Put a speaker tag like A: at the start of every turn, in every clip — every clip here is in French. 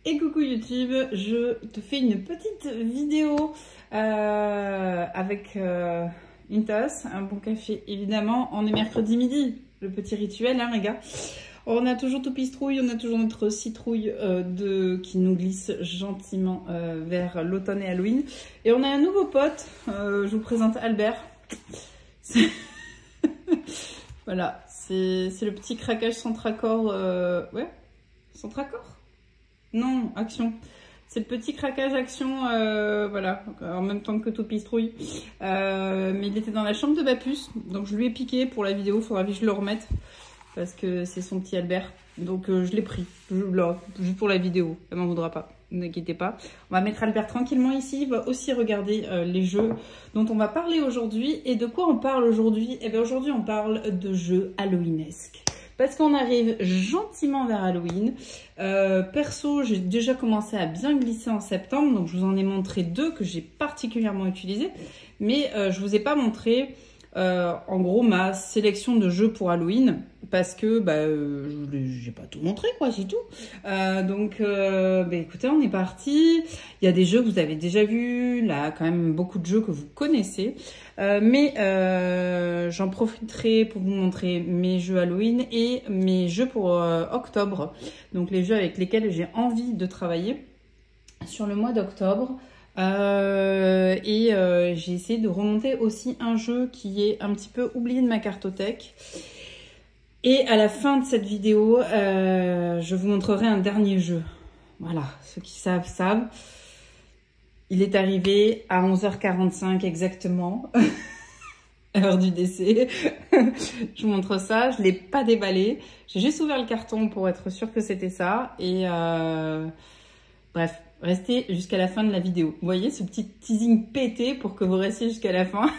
A: Et coucou YouTube, je te fais une petite vidéo avec une tasse, un bon café évidemment. On est mercredi midi, le petit rituel hein les gars. On a toujours Toupistrouille, on a toujours notre citrouille qui nous glisse gentiment vers l'automne et Halloween. Et on a un nouveau pote, je vous présente Albert. Voilà, c'est le petit craquage Centracor, ouais, Centracor? Non, Action. C'est le petit craquage Action, voilà, en même temps que Toupistrouille. Mais il était dans la chambre de Bapus, donc je lui ai piqué pour la vidéo, il faudra que je le remette. Parce que c'est son petit Albert. Donc je l'ai pris, là, juste pour la vidéo. Elle m'en voudra pas, ne vous inquiétez pas. On va mettre Albert tranquillement ici. Il va aussi regarder les jeux dont on va parler aujourd'hui. Et de quoi on parle aujourd'hui? Eh bien aujourd'hui on parle de jeux halloweenesques. Parce qu'on arrive gentiment vers Halloween. Perso, j'ai déjà commencé à bien glisser en septembre. Donc je vous en ai montré deux que j'ai particulièrement utilisés. Mais je vous ai pas montré... en gros ma sélection de jeux pour Halloween parce que j'ai pas tout montré quoi, c'est tout. Donc écoutez, on est parti. Il y a des jeux que vous avez déjà vus, là quand même beaucoup de jeux que vous connaissez, mais j'en profiterai pour vous montrer mes jeux Halloween et mes jeux pour octobre, donc les jeux avec lesquels j'ai envie de travailler sur le mois d'octobre. J'ai essayé de remonter aussi un jeu qui est un petit peu oublié de ma cartothèque. Et à la fin de cette vidéo, je vous montrerai un dernier jeu. Voilà, ceux qui savent, savent. Il est arrivé à 11h45 exactement, heure du décès. Je vous montre ça, je ne l'ai pas déballé. J'ai juste ouvert le carton pour être sûre que c'était ça. Et bref. Restez jusqu'à la fin de la vidéo. Vous voyez ce petit teasing pété pour que vous restiez jusqu'à la fin.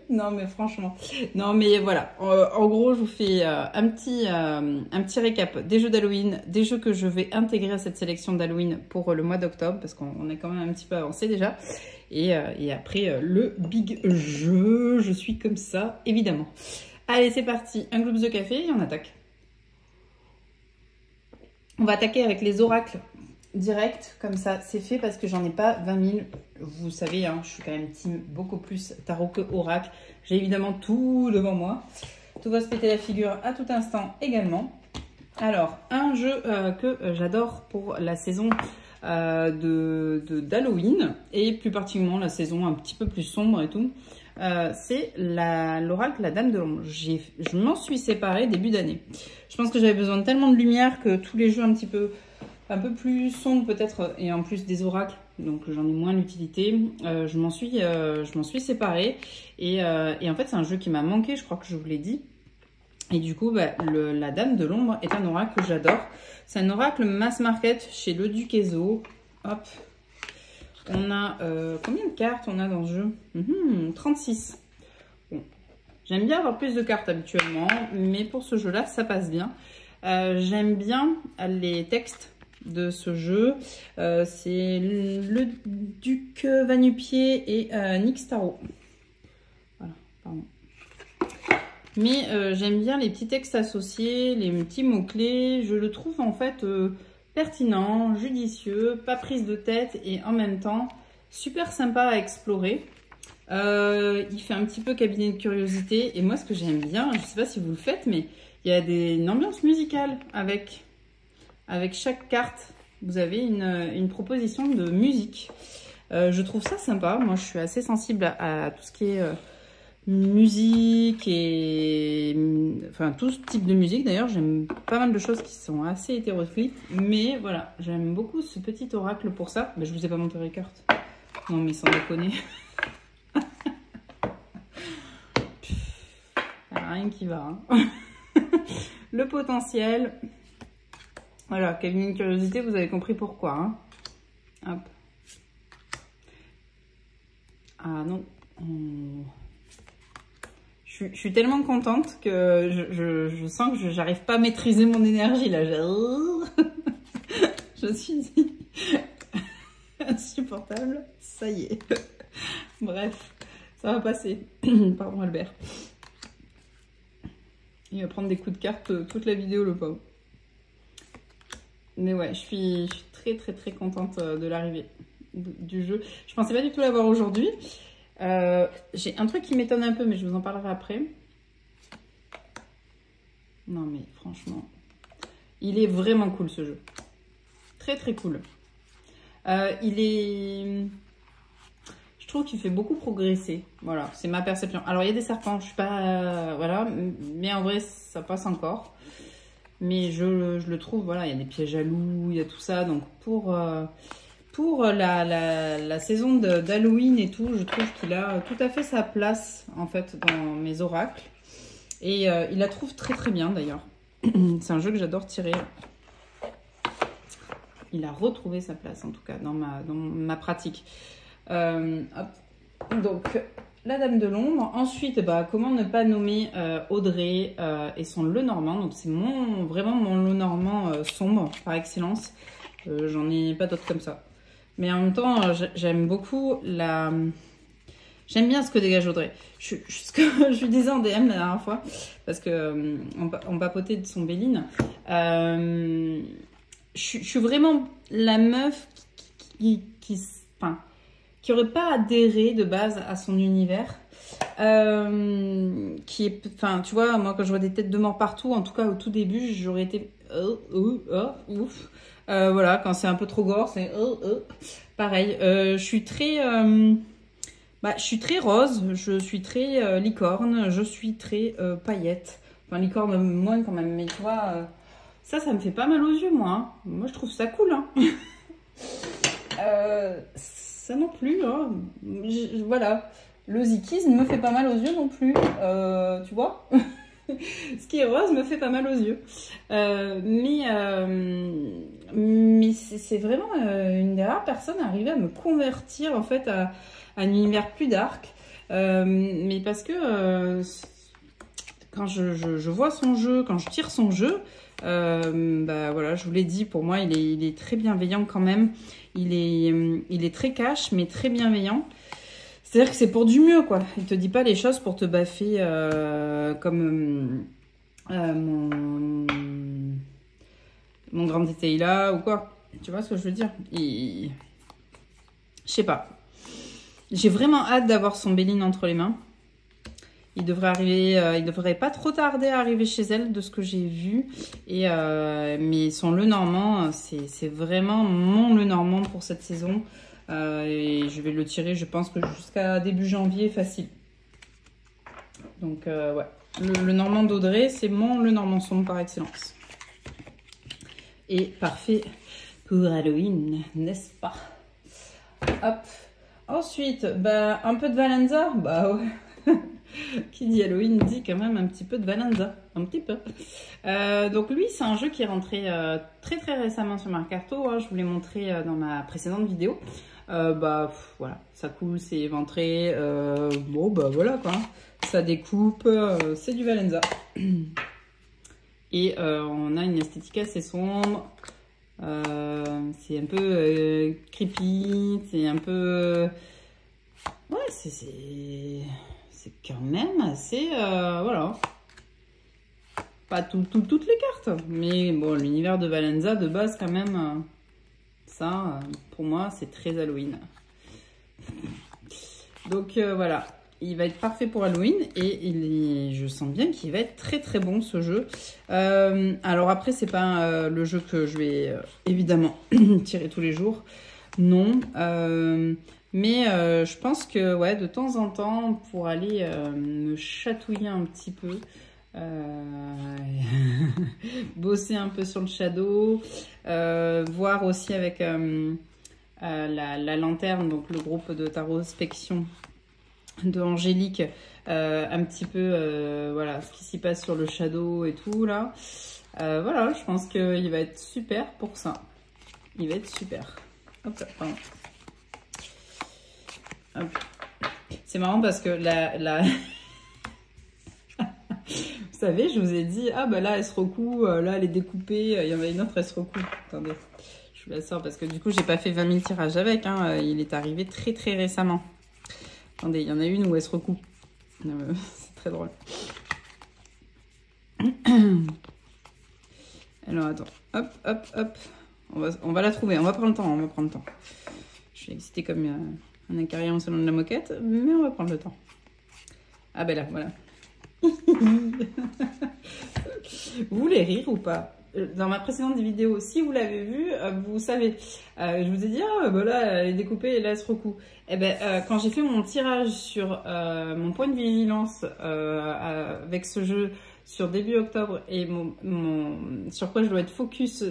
A: Non mais franchement. Non mais voilà. En gros, je vous fais un petit récap des jeux d'Halloween, des jeux que je vais intégrer à cette sélection d'Halloween pour le mois d'octobre, parce qu'on est quand même un petit peu avancé déjà. Et après, le big jeu, je suis comme ça, évidemment. Allez, c'est parti. Un gloops de café et on attaque. On va attaquer avec les oracles direct, comme ça c'est fait parce que j'en ai pas 20 000. Vous savez, hein, je suis quand même team beaucoup plus tarot que oracle. J'ai évidemment tout devant moi. Tout va se péter la figure à tout instant également. Alors, un jeu que j'adore pour la saison d'Halloween et plus particulièrement la saison un petit peu plus sombre et tout. C'est l'oracle La Dame de l'Ombre. Je m'en suis séparée début d'année. Je pense que j'avais besoin de tellement de lumière que tous les jeux un peu plus sombres peut-être, et en plus des oracles, donc j'en ai moins l'utilité, je m'en suis séparée. Et en fait c'est un jeu qui m'a manqué, je crois que je vous l'ai dit. Et du coup, la Dame de l'Ombre est un oracle que j'adore. C'est un oracle mass market chez Le Duquesneau. Hop. On a combien de cartes on a dans ce jeu? 36. Bon. J'aime bien avoir plus de cartes habituellement, mais pour ce jeu-là, ça passe bien. J'aime bien les textes de ce jeu. C'est le Duc Vanupier et Nick Starro. Voilà, pardon. Mais j'aime bien les petits textes associés, les petits mots-clés. Je le trouve en fait... pertinent, judicieux, pas prise de tête et en même temps super sympa à explorer. Il fait un petit peu cabinet de curiosité et moi ce que j'aime bien, je sais pas si vous le faites, mais il y a une ambiance musicale avec chaque carte. Vous avez une proposition de musique. Je trouve ça sympa. Moi je suis assez sensible à tout ce qui est musique et enfin tout ce type de musique. D'ailleurs j'aime pas mal de choses qui sont assez hétéroclites, mais voilà, j'aime beaucoup ce petit oracle pour ça. Je vous ai pas montré les cartes, non mais sans déconner. Rien qui va hein. Le potentiel, voilà, cabinet de curiosité, vous avez compris pourquoi hein. Hop. Ah non, je suis tellement contente que je sens que j'arrive pas à maîtriser mon énergie là. Je suis insupportable. Ça y est. Bref, ça va passer. Pardon Albert. Il va prendre des coups de carte toute la vidéo le pauvre. Mais ouais, je suis très très très contente de l'arrivée du jeu. Je pensais pas du tout l'avoir aujourd'hui. J'ai un truc qui m'étonne un peu, mais je vous en parlerai après. Non mais franchement, il est vraiment cool ce jeu. Très très cool. Il est... Je trouve qu'il fait beaucoup progresser. Voilà, c'est ma perception. Alors il y a des serpents, je suis pas... voilà, mais en vrai ça passe encore. Mais je le trouve, voilà, il y a des pièges à loups, il y a tout ça. Donc pour la saison d'Halloween et tout, je trouve qu'il a tout à fait sa place en fait dans mes oracles. Et il la trouve très très bien d'ailleurs. C'est un jeu que j'adore tirer. Il a retrouvé sa place en tout cas dans ma pratique. Hop. Donc la Dame de l'Ombre. Ensuite, bah, comment ne pas nommer Audrey et son Lenormand. Donc c'est vraiment mon Lenormand sombre par excellence. J'en ai pas d'autres comme ça. Mais en même temps, j'aime beaucoup la... J'aime bien ce que dégage Audrey. Ce que je lui disais en DM la dernière fois, parce que on papotait de son Béline. Je suis vraiment la meuf qui aurait pas adhéré de base à son univers. Qui est, enfin, tu vois, moi quand je vois des têtes de mort partout, en tout cas au tout début, j'aurais été ouf. Voilà, quand c'est un peu trop gore, c'est pareil. Je suis très je suis très rose, je suis très licorne, je suis très paillette. Enfin, licorne moins quand même, mais tu vois, ça me fait pas mal aux yeux, moi. Hein. Moi, je trouve ça cool. Hein. Ça non plus. Hein. Voilà. Le Zikis ne me fait pas mal aux yeux non plus. Tu vois. Ce qui est rose me fait pas mal aux yeux. Mais c'est vraiment une des rares personnes à arriver à me convertir en fait à un univers plus dark. Mais parce que quand je vois son jeu, quand je tire son jeu, bah voilà, je vous l'ai dit, pour moi il est très bienveillant quand même. Il est très cash mais très bienveillant. C'est-à-dire que c'est pour du mieux, quoi. Il te dit pas les choses pour te baffer comme mon grand détail ou quoi. Tu vois ce que je veux dire? Je sais pas. J'ai vraiment hâte d'avoir son Béline entre les mains. Il devrait arriver, il devrait pas trop tarder à arriver chez elle de ce que j'ai vu. Et mais son Lenormand, c'est vraiment mon Lenormand pour cette saison. Et je vais le tirer, je pense que jusqu'à début janvier, facile. Donc, ouais. Le Normand d'Audrey, c'est mon Lenormand sombre par excellence. Et parfait pour Halloween, n'est-ce pas? Hop. Ensuite, bah, un peu de Valenza. Bah ouais. Qui dit Halloween dit quand même un petit peu de Valenza. Un petit peu. Donc lui, c'est un jeu qui est rentré très très récemment sur Mercato. Hein. Je vous l'ai montré dans ma précédente vidéo. Bah voilà, ça coule, c'est éventré. Bon bah voilà quoi. Ça découpe, c'est du Valenza. Et on a une esthétique assez sombre. C'est un peu creepy, c'est un peu... ouais, c'est quand même assez... voilà. Pas toutes les cartes, mais bon, l'univers de Valenza, de base, quand même, ça, pour moi, c'est très Halloween. Donc, voilà. Il va être parfait pour Halloween et je sens bien qu'il va être très très bon ce jeu. Alors après, c'est pas le jeu que je vais évidemment tirer tous les jours, non. Mais je pense que ouais, de temps en temps, pour aller me chatouiller un petit peu, bosser un peu sur le shadow, voir aussi avec la lanterne, donc le groupe de Tarospection de Angélique, un petit peu voilà ce qui s'y passe sur le shadow et tout là. Voilà, je pense qu'il va être super pour ça. Il va être super. Hop, pardon. C'est marrant parce que vous savez, je vous ai dit, ah bah là elle se recoue, là elle est découpée, il y en a une autre, elle se recoue. Attendez, je vous la sors parce que du coup j'ai pas fait 20 000 tirages avec, hein, il est arrivé très très récemment. Attendez, il y en a une où elle se recoupe. C'est très drôle. Alors attends, hop, hop, hop. On va la trouver, on va prendre le temps, on va prendre le temps. Je suis excitée comme un acariens au salon de la moquette, mais on va prendre le temps. Ah ben là, voilà. Vous voulez rire ou pas? Dans ma précédente vidéo, si vous l'avez vu, vous savez, je vous ai dit, ah voilà, elle est découpée et là elle se recoue. Et ben, quand j'ai fait mon tirage sur mon point de vigilance avec ce jeu sur début octobre et sur quoi je dois être focus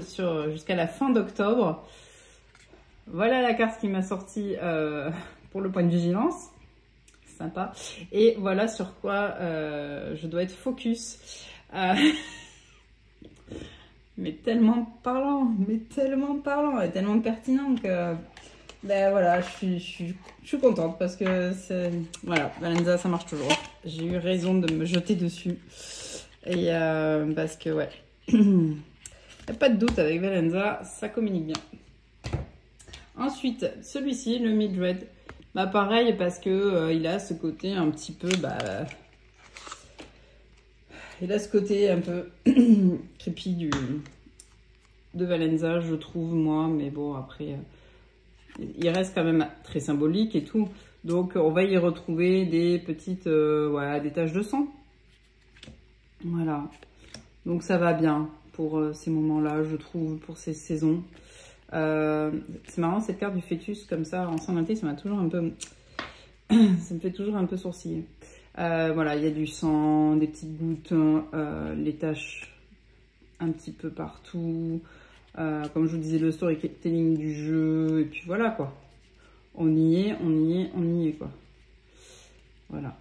A: jusqu'à la fin d'octobre, voilà la carte qui m'a sorti pour le point de vigilance. Sympa. Et voilà sur quoi je dois être focus. Mais tellement parlant et tellement pertinent que ben voilà, je suis contente parce que voilà, Valenza ça marche toujours. J'ai eu raison de me jeter dessus et parce que ouais, y a pas de doute avec Valenza, ça communique bien. Ensuite, celui-ci, le Mildred, bah pareil parce que il a ce côté un petit peu il a ce côté un peu creepy de Valenza, je trouve, moi. Mais bon, après, il reste quand même très symbolique et tout. Donc, on va y retrouver des petites, voilà, des taches de sang. Voilà. Donc, ça va bien pour ces moments-là, je trouve, pour ces saisons. C'est marrant, cette carte du fœtus, comme ça, ensanglantée, ça m'a toujours un peu... ça me fait toujours un peu sourciller. Voilà, il y a du sang, des petites gouttes, les taches un petit peu partout. Comme je vous disais, le storytelling du jeu. Et puis voilà, quoi. On y est, quoi. Voilà.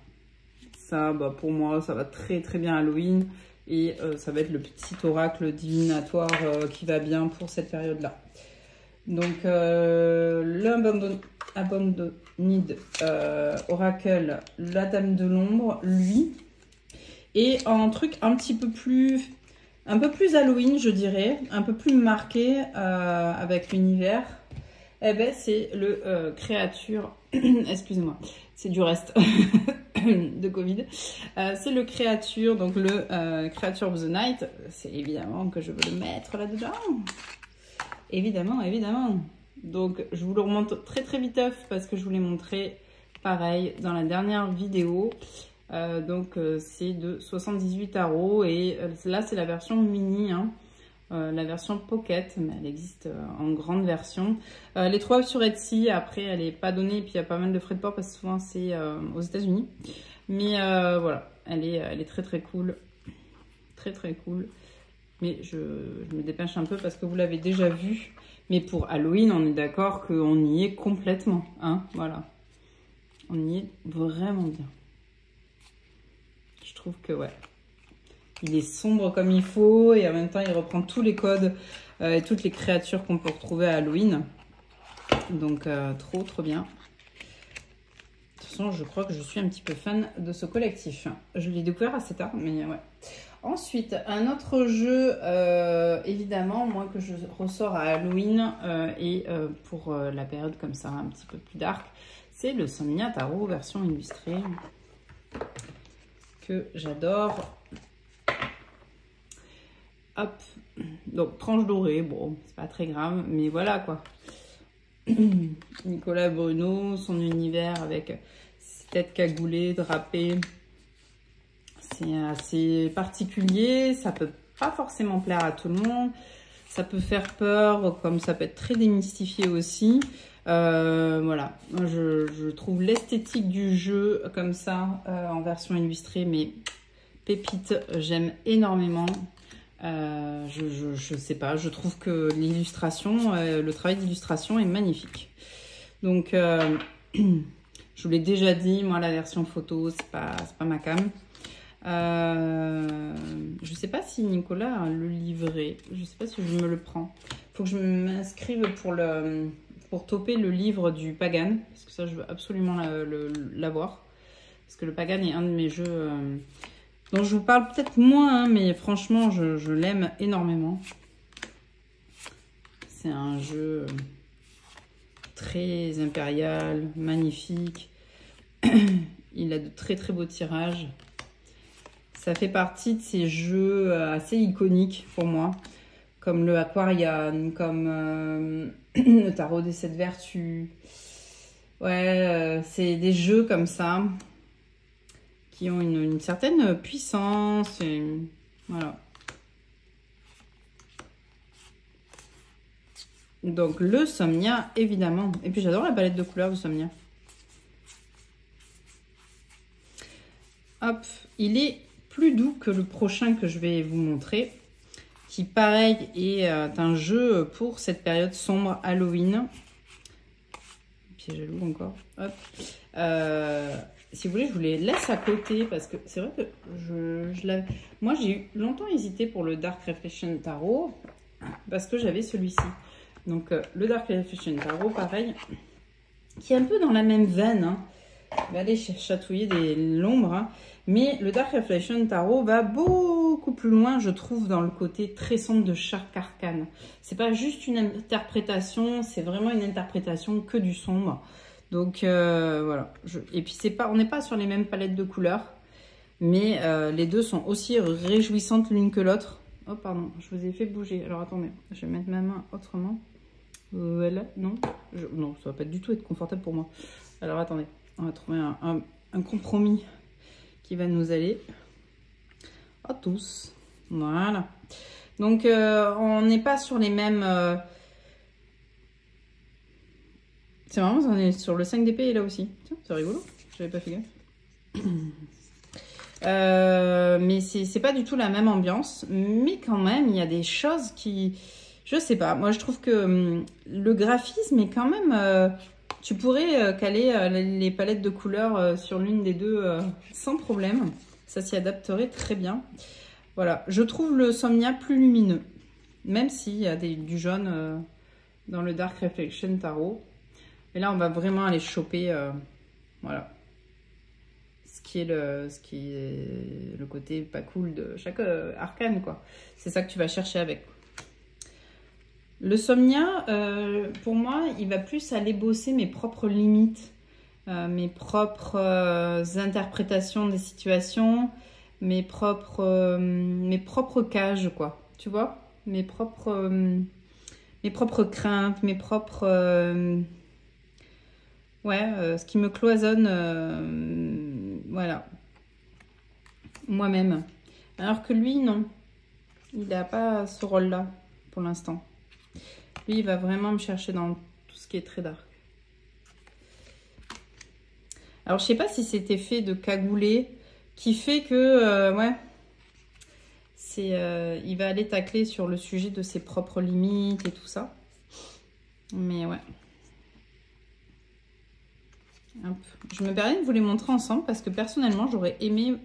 A: Ça, bah, pour moi, ça va très très bien Halloween. Et ça va être le petit oracle divinatoire qui va bien pour cette période-là. Donc, l'Abandoned Oracle, la Dame de l'Ombre, lui. Et un truc un peu plus Halloween, je dirais, un peu plus marqué avec l'univers. Eh ben, c'est le créature, excusez-moi, c'est du reste de Covid. C'est le créature, donc le Creature of the Night. C'est évidemment que je veux le mettre là-dedans. Évidemment. Donc, je vous le remonte très très viteuf parce que je vous l'ai montré pareil dans la dernière vidéo. Donc, c'est de 78 € et là, c'est la version mini, hein, la version pocket, mais elle existe en grande version. Elle est trouvable sur Etsy, après, elle n'est pas donnée et puis il y a pas mal de frais de port parce que souvent, c'est aux États-Unis. Mais voilà, elle est très très cool. Très très cool. Mais je me dépêche un peu parce que vous l'avez déjà vu. Mais pour Halloween, on est d'accord qu'on y est complètement. Hein, voilà. On y est vraiment bien. Je trouve que ouais. Il est sombre comme il faut et en même temps, il reprend tous les codes et toutes les créatures qu'on peut retrouver à Halloween. Donc, trop bien. De toute façon, je crois que je suis un petit peu fan de ce collectif. Je l'ai découvert assez tard, mais ouais. Ensuite, un autre jeu, évidemment, moi que je ressors à Halloween et pour la période comme ça, un petit peu plus dark, c'est le Somnia Tarot version illustrée que j'adore. Hop, donc tranche dorée, bon, c'est pas très grave, mais voilà quoi. Nicolas Bruno, son univers avec ses têtes cagoulées, drapées. C'est assez particulier, ça peut pas forcément plaire à tout le monde, ça peut faire peur, comme ça peut être très démystifié aussi. Voilà, moi je trouve l'esthétique du jeu comme ça, en version illustrée, mais pépite, j'aime énormément. Je sais pas, je trouve que l'illustration, le travail d'illustration est magnifique. Donc, je vous l'ai déjà dit, moi la version photo, c'est pas ma cam. Je sais pas si Nicolas a le livret. Je sais pas si je me le prends. Faut que je m'inscrive pour toper le livre du Pagan. Parce que ça, je veux absolument l'avoir. Parce que le Pagan est un de mes jeux dont je vous parle peut-être moins, hein, mais franchement, je l'aime énormément. C'est un jeu très impérial, magnifique. Il a de très très beaux tirages. Ça fait partie de ces jeux assez iconiques pour moi. comme le Aquarium, comme le tarot des 7 vertus. Ouais, c'est des jeux comme ça qui ont une certaine puissance. Et, voilà. Donc le Somnia, évidemment. Et puis j'adore la palette de couleurs du Somnia. Hop, il est plus doux que le prochain que je vais vous montrer, qui pareil est un jeu pour cette période sombre Halloween. Piège à loup encore. Hop. Si vous voulez, je vous les laisse à côté parce que c'est vrai que moi j'ai longtemps hésité pour le Dark Reflection Tarot parce que j'avais celui-ci. Donc le Dark Reflection Tarot, pareil, qui est un peu dans la même veine. Hein. Il va aller chatouiller l'ombre. Hein. Mais le Dark Reflection Tarot va beaucoup plus loin, je trouve, dans le côté très sombre de chaque arcane. C'est pas juste une interprétation, c'est vraiment une interprétation que du sombre. Donc voilà. Et puis on n'est pas sur les mêmes palettes de couleurs, mais les deux sont aussi réjouissantes l'une que l'autre. Oh pardon, je vous ai fait bouger. Alors attendez, je vais mettre ma main autrement. Voilà, non, non, ça va pas du tout être confortable pour moi. Alors attendez, on va trouver un compromis qui va nous aller à tous. Voilà. Donc on n'est pas sur les mêmes. C'est marrant, on est sur le 5 d'épée là aussi. Tiens, c'est rigolo. J'avais pas fait gaffe. Mais c'est pas du tout la même ambiance. Mais quand même, il y a des choses qui. Je sais pas. Moi, je trouve que le graphisme est quand même. Tu pourrais caler les palettes de couleurs sur l'une des deux sans problème. Ça s'y adapterait très bien. Voilà. Je trouve le Somnia plus lumineux. Même s'il y a du jaune dans le Dark Reflection Tarot. Et là, on va vraiment aller choper, voilà, ce qui est le côté pas cool de chaque arcane, quoi. C'est ça que tu vas chercher avec. Le Somnia, pour moi, il va plus aller bosser mes propres limites, mes propres interprétations des situations, mes propres cages, quoi. Tu vois, mes propres craintes, mes propres ce qui me cloisonne, voilà, moi-même. Alors que lui, non, il n'a pas ce rôle-là pour l'instant. Lui, il va vraiment me chercher dans tout ce qui est très dark. Alors, je sais pas si cet effet de cagoulé qui fait que, il va aller tacler sur le sujet de ses propres limites et tout ça. Mais ouais. Hop. Je me permets de vous les montrer ensemble parce que personnellement, j'aurais aimé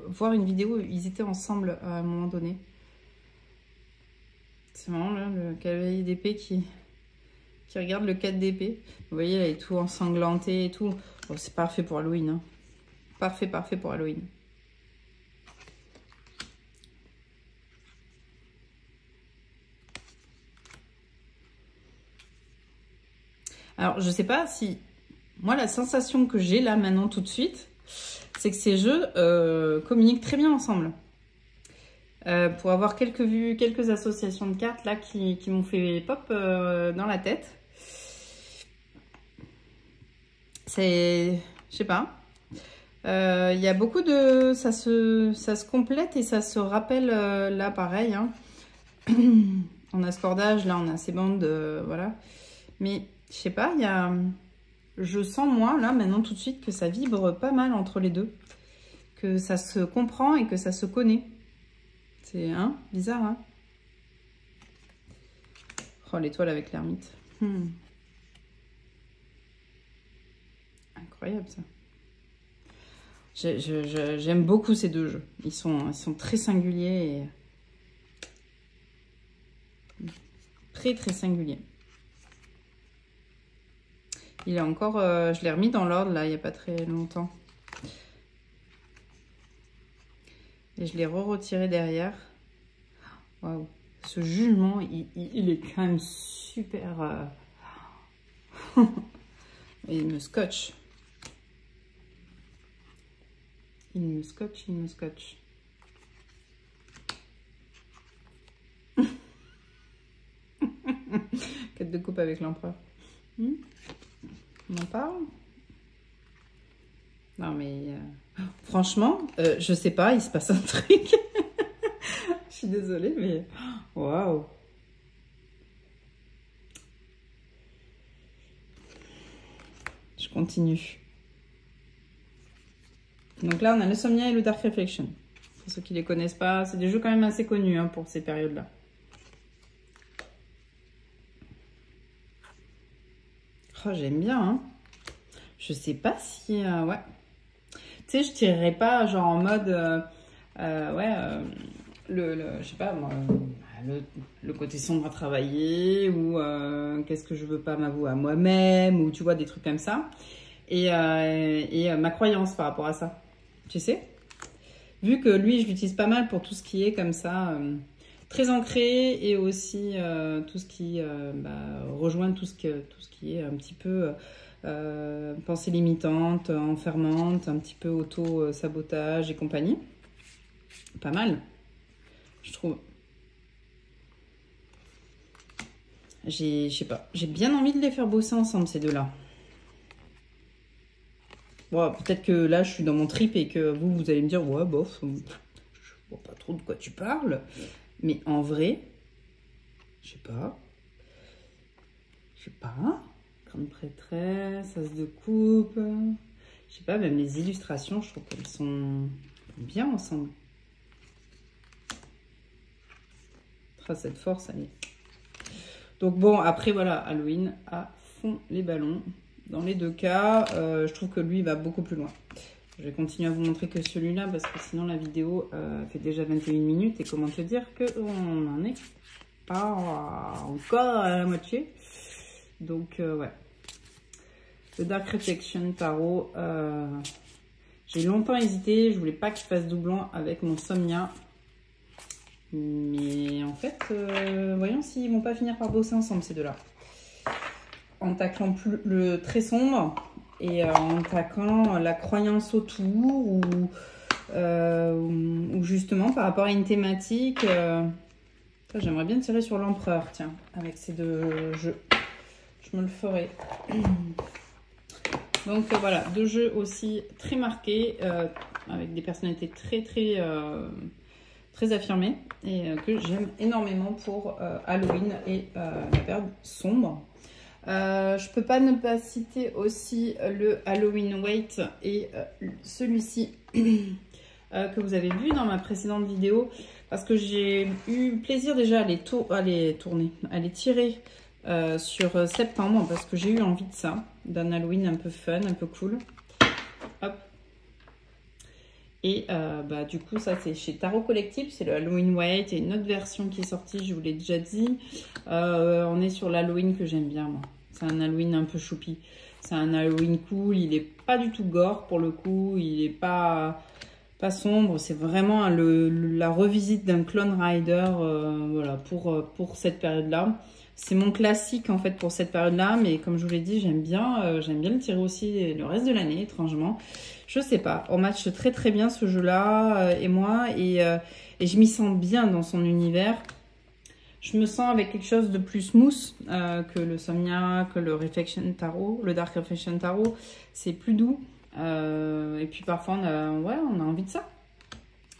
A: voir une vidéo où ils étaient ensemble à un moment donné. C'est marrant, là, le cavalier d'épée qui regarde le 4 d'épée. Vous voyez, là, il est tout ensanglanté et tout. Oh, c'est parfait pour Halloween. Hein. Parfait, parfait pour Halloween. Alors, je sais pas si... Moi, la sensation que j'ai là, maintenant, tout de suite, c'est que ces jeux communiquent très bien ensemble. Pour avoir quelques associations de cartes là qui m'ont fait pop dans la tête. C'est... Je sais pas. Il y a beaucoup de... Ça se complète et ça se rappelle là, pareil. Hein. On a ce cordage, là, on a ces bandes, voilà. Mais, je sais pas, il y a... Je sens, moi, là, maintenant, tout de suite, que ça vibre pas mal entre les deux. Que ça se comprend et que ça se connaît. C'est, bizarre, hein. Oh, l'étoile avec l'ermite. Incroyable, ça. J'aime beaucoup ces deux jeux. Ils sont très singuliers et... Très, très singuliers. Il est encore... je l'ai remis dans l'ordre, là, il n'y a pas très longtemps. Et je l'ai retiré derrière. Waouh. Ce jugement, il est quand même super... il me scotche. Il me scotche, il me scotche. de coupe avec l'empereur. On en parle? Non mais franchement, je sais pas, il se passe un truc. Je suis désolée, mais waouh. Je continue. Donc là, on a le Somnia et le Dark Reflection. Pour ceux qui les connaissent pas, c'est des jeux quand même assez connus hein, pour ces périodes-là. Oh, j'aime bien. Hein. Je sais pas si... ouais. Tu sais, je tirerais pas genre en mode... je sais pas moi... Le côté sombre à travailler ou qu'est-ce que je veux pas m'avouer à moi-même ou tu vois des trucs comme ça et ma croyance par rapport à ça, tu sais, vu que lui je l'utilise pas mal pour tout ce qui est comme ça très ancré et aussi tout ce qui rejoint tout ce qui est un petit peu pensée limitante, enfermante, un petit peu auto-sabotage et compagnie, pas mal je trouve. Je sais pas, j'ai bien envie de les faire bosser ensemble ces deux-là. Bon, peut-être que là je suis dans mon trip et que vous allez me dire ouais bof, je vois pas trop de quoi tu parles. Mais en vrai, je sais pas. Grande prêtresse, as de coupe. Je sais pas, même les illustrations, je trouve qu'elles sont bien ensemble. Cette force, allez. Donc bon, après voilà, Halloween à fond les ballons. Dans les deux cas, je trouve que lui va beaucoup plus loin. Je vais continuer à vous montrer que celui-là parce que sinon la vidéo fait déjà 21 minutes. Et comment te dire qu'on n'en est pas encore à la moitié. Donc ouais. Le Dark Reflection Tarot. J'ai longtemps hésité. Je voulais pas qu'il fasse doublon avec mon Somnia. Mais en fait, voyons s'ils vont pas finir par bosser ensemble ces deux-là. En taclant plus le très sombre et en taclant la croyance autour ou justement par rapport à une thématique. J'aimerais bien tirer sur l'empereur, tiens, avec ces deux jeux. Je me le ferai. Donc voilà, deux jeux aussi très marqués, avec des personnalités très affirmées et que j'aime énormément pour Halloween et la période sombre. Je peux pas ne pas citer aussi le Halloween Wait et celui-ci que vous avez vu dans ma précédente vidéo parce que j'ai eu plaisir déjà à les tirer sur septembre parce que j'ai eu envie de ça, d'un Halloween un peu fun, un peu cool. Hop. Et du coup, ça c'est chez Tarot Collectif, c'est le Halloween White et une autre version qui est sortie, je vous l'ai déjà dit. On est sur l'Halloween que j'aime bien, moi. C'est un Halloween un peu choupi. C'est un Halloween cool, il est pas du tout gore pour le coup, il est pas sombre. C'est vraiment la revisite d'un Clone Rider voilà, pour cette période-là. C'est mon classique en fait pour cette période-là, mais comme je vous l'ai dit, j'aime bien le tirer aussi le reste de l'année, étrangement. Je sais pas, on match très bien ce jeu-là et moi, et je m'y sens bien dans son univers. Je me sens avec quelque chose de plus smooth que le Somnia, que le Reflection Tarot, le Dark Reflection Tarot. C'est plus doux. Et puis parfois, on a envie de ça.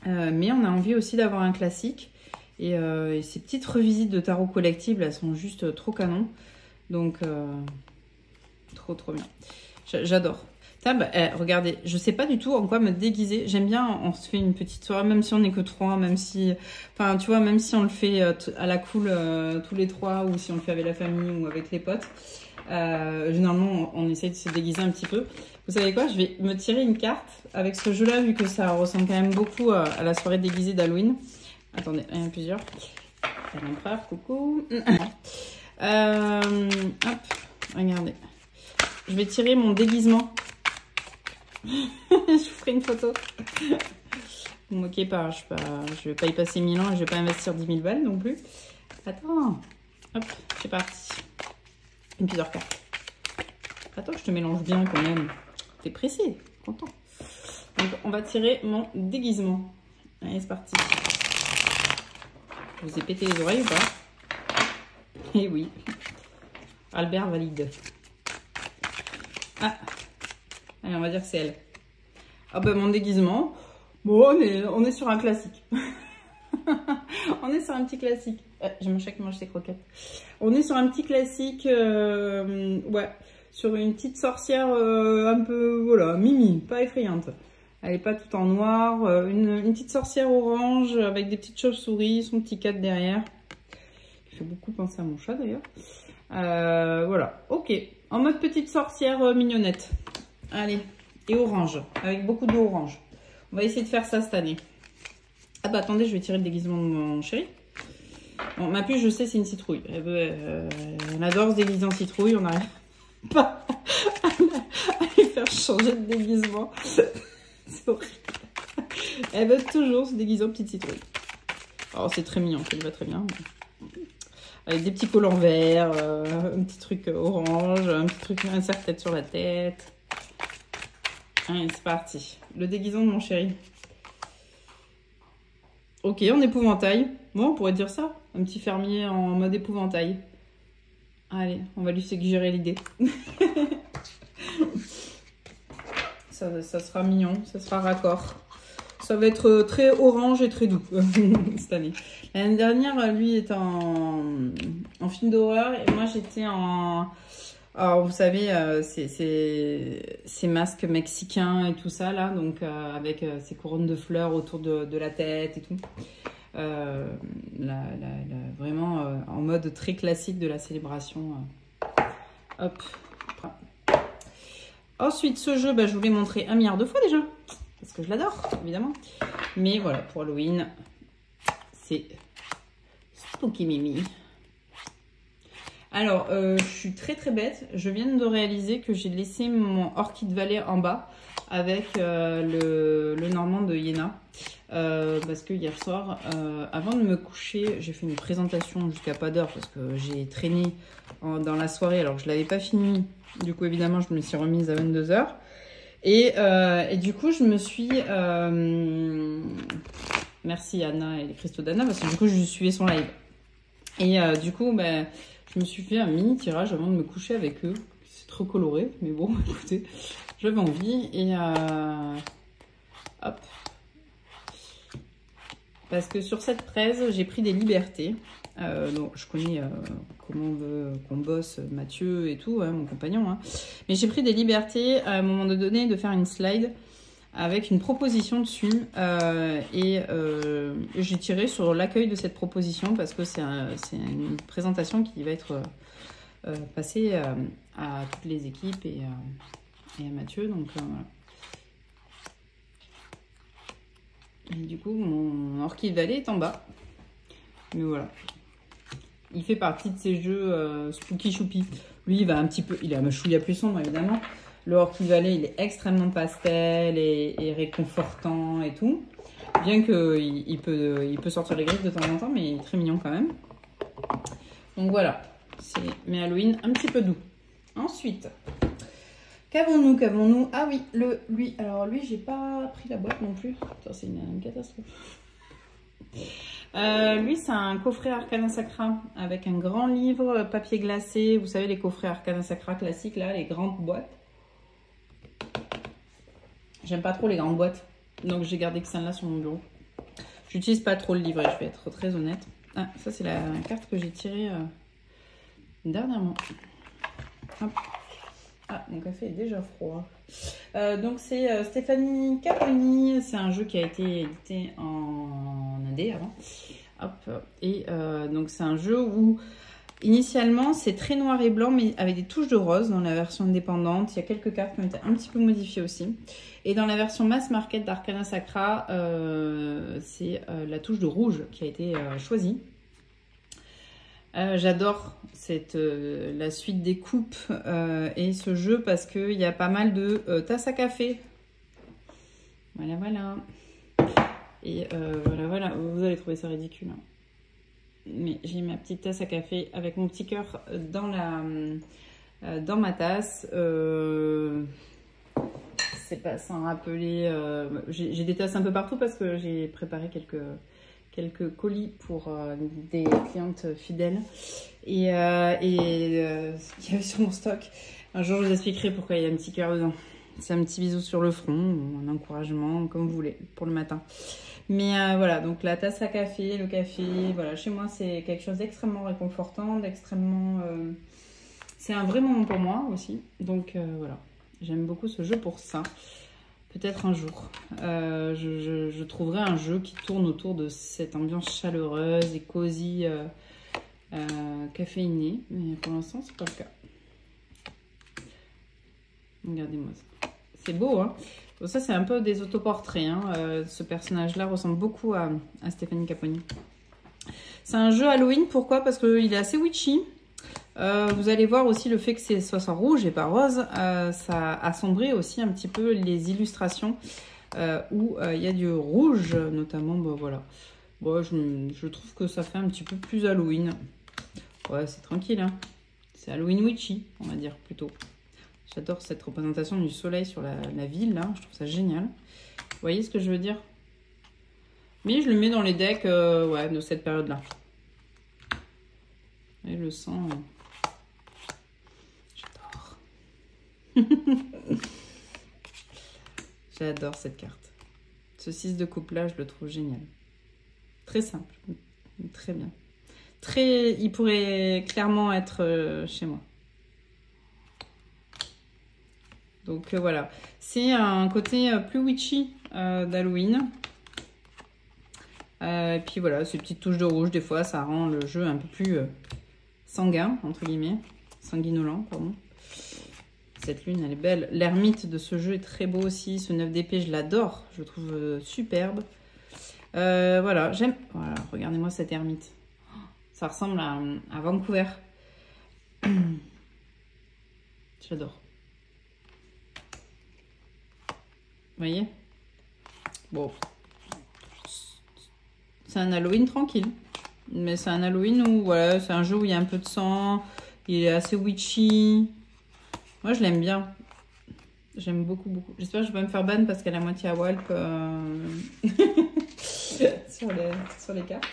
A: Mais on a envie aussi d'avoir un classique. Et ces petites revisites de tarot collectif, elles sont juste trop canon. Donc, trop bien. J'adore. Regardez, je sais pas du tout en quoi me déguiser. J'aime bien, on se fait une petite soirée, même si on n'est que 3, même si... Enfin, tu vois, même si on le fait à la cool tous les 3, ou si on le fait avec la famille ou avec les potes. Généralement, on essaye de se déguiser un petit peu. Vous savez quoi? Je vais me tirer une carte avec ce jeu-là, vu que ça ressemble quand même beaucoup à la soirée déguisée d'Halloween. Attendez, il y en a plusieurs. L'empereur, coucou. Hop, regardez. Je vais tirer mon déguisement. Je vous ferai une photo. Vous moquez pas, je vais pas y passer 1000 ans et je vais pas investir 10 000 balles non plus. Attends. Hop, c'est parti. Une plusieurs cartes. Attends, je te mélange bien quand même. T'es pressé, content. Donc, on va tirer mon déguisement. Allez, c'est parti. Je vous ai pété les oreilles ou pas? Eh oui. Albert valide. Ah, allez, on va dire que c'est elle. Ah ben mon déguisement, bon on est sur un classique. On est sur un petit classique. J'ai mon chat qui mange ses croquettes. On est sur un petit classique, ouais, sur une petite sorcière un peu, voilà, mimi, pas effrayante. Elle est pas tout en noir, une petite sorcière orange avec des petites chauves-souris, son petit cat derrière. Qui fait beaucoup penser à mon chat d'ailleurs. Voilà, ok. En mode petite sorcière mignonnette. Allez, et orange, avec beaucoup d'orange. On va essayer de faire ça cette année. Ah bah attendez, je vais tirer le déguisement de mon chéri. Bon, ma puce, je sais, c'est une citrouille. Elle adore se déguiser en citrouille, on n'arrive pas à lui faire changer de déguisement. C'est horrible. Elle veut toujours se déguiser en petite citrouille. Oh, c'est très mignon, ça lui va très bien. Avec des petits collants verts, un petit truc orange, un petit truc, un serre-tête sur la tête. Allez, c'est parti. Le déguisement de mon chéri. Ok, en épouvantail. Bon, on pourrait dire ça. Un petit fermier en mode épouvantail. Allez, on va lui suggérer l'idée. ça sera mignon, ça sera raccord. Ça va être très orange et très doux cette année. L'année dernière, lui est en film d'horreur et moi j'étais en... Alors, vous savez, ces masques mexicains et tout ça, là, donc avec ces couronnes de fleurs autour de la tête et tout. Vraiment en mode très classique de la célébration. Hop. Ensuite, ce jeu, bah, je vous l'ai montré 1 milliard de fois déjà, parce que je l'adore, évidemment. Mais voilà, pour Halloween, c'est Spooky Mimi. Alors, je suis très très bête. Je viens de réaliser que j'ai laissé mon Orchid Valley en bas avec le Normand de Iéna. Parce que hier soir, avant de me coucher, j'ai fait une présentation jusqu'à pas d'heure parce que j'ai traîné dans la soirée alors que je ne l'avais pas fini. Du coup, évidemment, je me suis remise à 22 h. Et du coup, je me suis... merci Anna et les cristaux d'Anna parce que du coup, je suivais son live. Et du coup, ben... je me suis fait un mini tirage avant de me coucher avec eux. C'est trop coloré, mais bon, écoutez, j'avais envie. Et hop. Parce que sur cette presse, j'ai pris des libertés. Donc, je connais comment on veut qu'on bosse Mathieu et tout, hein, mon compagnon. Hein. Mais j'ai pris des libertés à un moment donné de faire une slide avec une proposition dessus. J'ai tiré sur l'accueil de cette proposition parce que c'est une présentation qui va être passée à toutes les équipes et à Mathieu. Donc, voilà. Et du coup, mon Orchid Valley est en bas. Mais voilà. Il fait partie de ces jeux spooky choupi. Lui, il va un petit peu... Il a un chouïa plus sombre, évidemment. Le Orchid Valley, il est extrêmement pastel et réconfortant et tout. Bien qu'il peut sortir les griffes de temps en temps, mais il est très mignon quand même. Donc voilà. C'est mes Halloween un petit peu doux. Ensuite... Qu'avons-nous? Ah oui, lui. Alors lui, j'ai pas pris la boîte non plus. C'est une catastrophe. Lui, c'est un coffret Arcana Sacra avec un grand livre, papier glacé. Vous savez, les coffrets Arcana Sacra classiques, là, les grandes boîtes. J'aime pas trop les grandes boîtes. Donc j'ai gardé que celle-là sur mon bureau. J'utilise pas trop le livret, je vais être très honnête. Ah, ça c'est la carte que j'ai tirée dernièrement. Hop. Ah, mon café est déjà froid. Donc c'est Stéphanie Caponi. C'est un jeu qui a été édité en indé avant. Hop. Et donc c'est un jeu où initialement c'est très noir et blanc mais avec des touches de rose dans la version indépendante. Il y a quelques cartes qui ont été un petit peu modifiées aussi. Et dans la version mass market d'Arcana Sacra, c'est la touche de rouge qui a été choisie. J'adore la suite des coupes et ce jeu parce qu'il y a pas mal de tasses à café. Voilà, voilà. Et voilà. Vous allez trouver ça ridicule. Hein. Mais j'ai ma petite tasse à café avec mon petit cœur dans ma tasse. C'est pas sans rappeler... j'ai des tasses un peu partout parce que j'ai préparé quelques colis pour des clientes fidèles et qu'il y avait sur mon stock. Un jour, je vous expliquerai pourquoi il y a un petit cœur dedans. C'est un petit bisou sur le front, un encouragement, comme vous voulez, pour le matin. Mais voilà, donc la tasse à café, le café, voilà, chez moi, c'est quelque chose d'extrêmement réconfortant, d'extrêmement... c'est un vrai moment pour moi aussi. Donc voilà, j'aime beaucoup ce jeu pour ça. Peut-être un jour, je trouverai un jeu qui tourne autour de cette ambiance chaleureuse et cosy, caféinée. Mais pour l'instant, c'est pas le cas. Regardez-moi ça. C'est beau, hein? Bon, ça, c'est un peu des autoportraits. Hein. Ce personnage-là ressemble beaucoup à Stéphanie Caponi. C'est un jeu Halloween. Pourquoi? Parce qu'il est assez witchy. Vous allez voir aussi le fait que c'est soit rouge et pas rose, ça assombrit aussi un petit peu les illustrations où il y a du rouge notamment. Bah, voilà. Bon, je trouve que ça fait un petit peu plus Halloween. Ouais, c'est tranquille, hein. C'est Halloween witchy, on va dire plutôt. J'adore cette représentation du soleil sur la ville là, je trouve ça génial. Vous voyez ce que je veux dire? Mais je le mets dans les decks ouais, de cette période là. Et le sang. J'adore cette carte. Ce 6 de coupe là, je le trouve génial. Très simple. Très bien. Il pourrait clairement être chez moi. Donc voilà. C'est un côté plus witchy d'Halloween. Et puis voilà, ces petites touches de rouge, des fois, ça rend le jeu un peu plus sanguin, entre guillemets. Sanguinolent, pardon. Cette lune, elle est belle. L'ermite de ce jeu est très beau aussi. Ce 9 d'épée, je l'adore. Je le trouve superbe. Voilà, j'aime... Voilà, regardez-moi cette ermite. Ça ressemble à Vancouver. J'adore. Vous voyez? Bon. C'est un Halloween tranquille. Mais c'est un Halloween où, voilà, c'est un jeu où il y a un peu de sang. Il est assez witchy. Moi, je l'aime bien. J'aime beaucoup, beaucoup. J'espère que je vais pas me faire ban parce qu'elle est à moitié à Walp sur les cartes.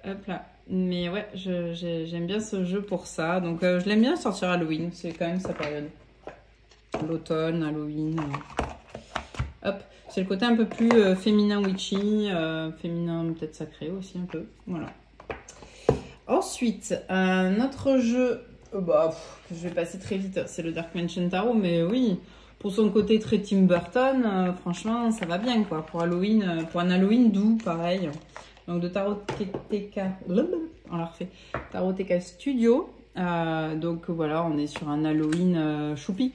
A: Hop là. Mais ouais, j'aime bien ce jeu pour ça. Donc, je l'aime bien sortir Halloween. C'est quand même sa période. L'automne, Halloween. Hop. C'est le côté un peu plus féminin witchy. Féminin peut-être sacré aussi un peu. Voilà. Ensuite, un autre jeu... je vais passer très vite, c'est le Dark Mansion Tarot, mais oui, pour son côté très Tim Burton, franchement, ça va bien, quoi, pour Halloween, pour un Halloween doux, pareil. Donc, de Taroteka, on l'a refait, Taroteka Studio, donc voilà, on est sur un Halloween choupi.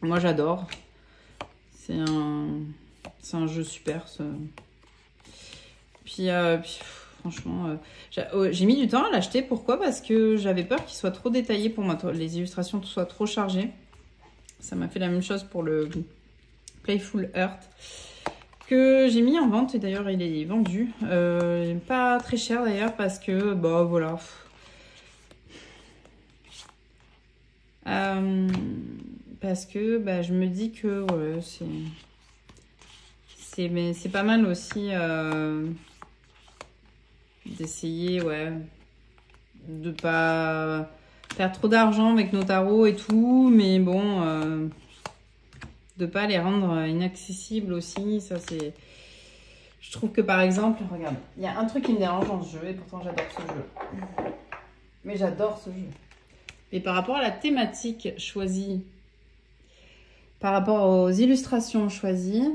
A: Moi, j'adore. C'est un jeu super, Puis franchement, j'ai mis du temps à l'acheter. Pourquoi? Parce que j'avais peur qu'il soit trop détaillé pour moi, les illustrations soient trop chargées. Ça m'a fait la même chose pour le Playful Heart que j'ai mis en vente. Et d'ailleurs, il est vendu. Pas très cher d'ailleurs parce que, bah voilà. Parce que bah, je me dis que ouais, c'est pas mal aussi... d'essayer, ouais, de pas faire trop d'argent avec nos tarots et tout, mais bon, de pas les rendre inaccessibles aussi, ça c'est... Je trouve que par exemple, regarde, il y a un truc qui me dérange dans ce jeu, et pourtant j'adore ce jeu. Mais j'adore ce jeu. Et par rapport à la thématique choisie, par rapport aux illustrations choisies,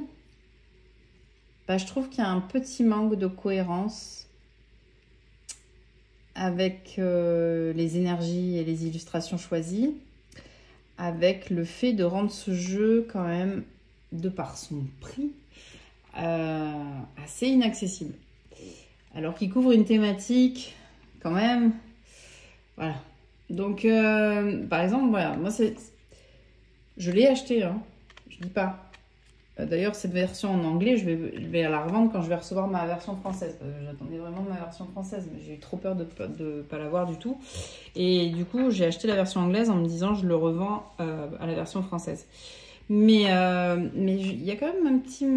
A: bah, je trouve qu'il y a un petit manque de cohérence avec les énergies et les illustrations choisies, avec le fait de rendre ce jeu quand même, de par son prix, assez inaccessible. Alors qu'il couvre une thématique quand même, voilà. Donc, par exemple, voilà, moi je l'ai acheté, hein, je dis pas. D'ailleurs, cette version en anglais, je vais la revendre quand je vais recevoir ma version française. J'attendais vraiment ma version française, mais j'ai eu trop peur de pas l'avoir du tout. Et du coup, j'ai acheté la version anglaise en me disant je le revends à la version française. Mais il y a quand même un petit...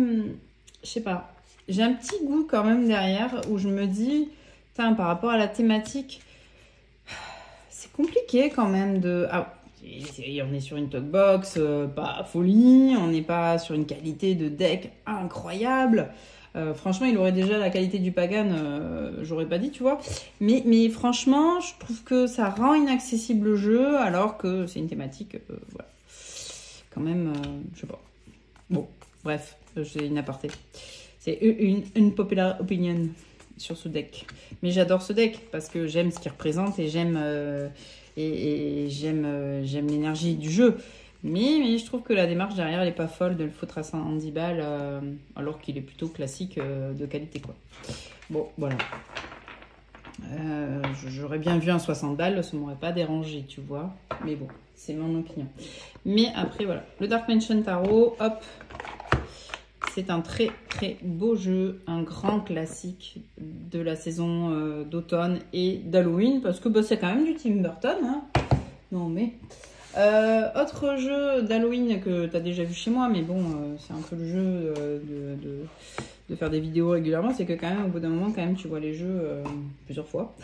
A: Je sais pas. j'ai un petit goût quand même derrière où je me dis, putain, par rapport à la thématique, c'est compliqué quand même de... Ah, on est sur une talkbox, pas folie, on n'est pas sur une qualité de deck incroyable. Franchement, il aurait déjà la qualité du Pagan, j'aurais pas dit, tu vois. Mais franchement, je trouve que ça rend inaccessible le jeu, alors que c'est une thématique, voilà. Quand même, je sais pas. Bon, bref, j'ai une aparté. C'est une popular opinion sur ce deck. Mais j'adore ce deck parce que j'aime ce qu'il représente et j'aime j'aime l'énergie du jeu. Mais je trouve que la démarche derrière, elle n'est pas folle de le foutre à 110 balles alors qu'il est plutôt classique de qualité, quoi. Bon, voilà. J'aurais bien vu un 60 balles, ça m'aurait pas dérangé, tu vois. Mais bon, c'est mon opinion. Mais après, voilà. Le Dark Mansion Tarot, hop. C'est un très très beau jeu, un grand classique de la saison d'automne et d'Halloween. Parce que bah, c'est quand même du Tim Burton, hein. Non mais... autre jeu d'Halloween que tu as déjà vu chez moi, mais bon, c'est un peu le jeu de faire des vidéos régulièrement, c'est que quand même, au bout d'un moment, quand même, tu vois les jeux plusieurs fois.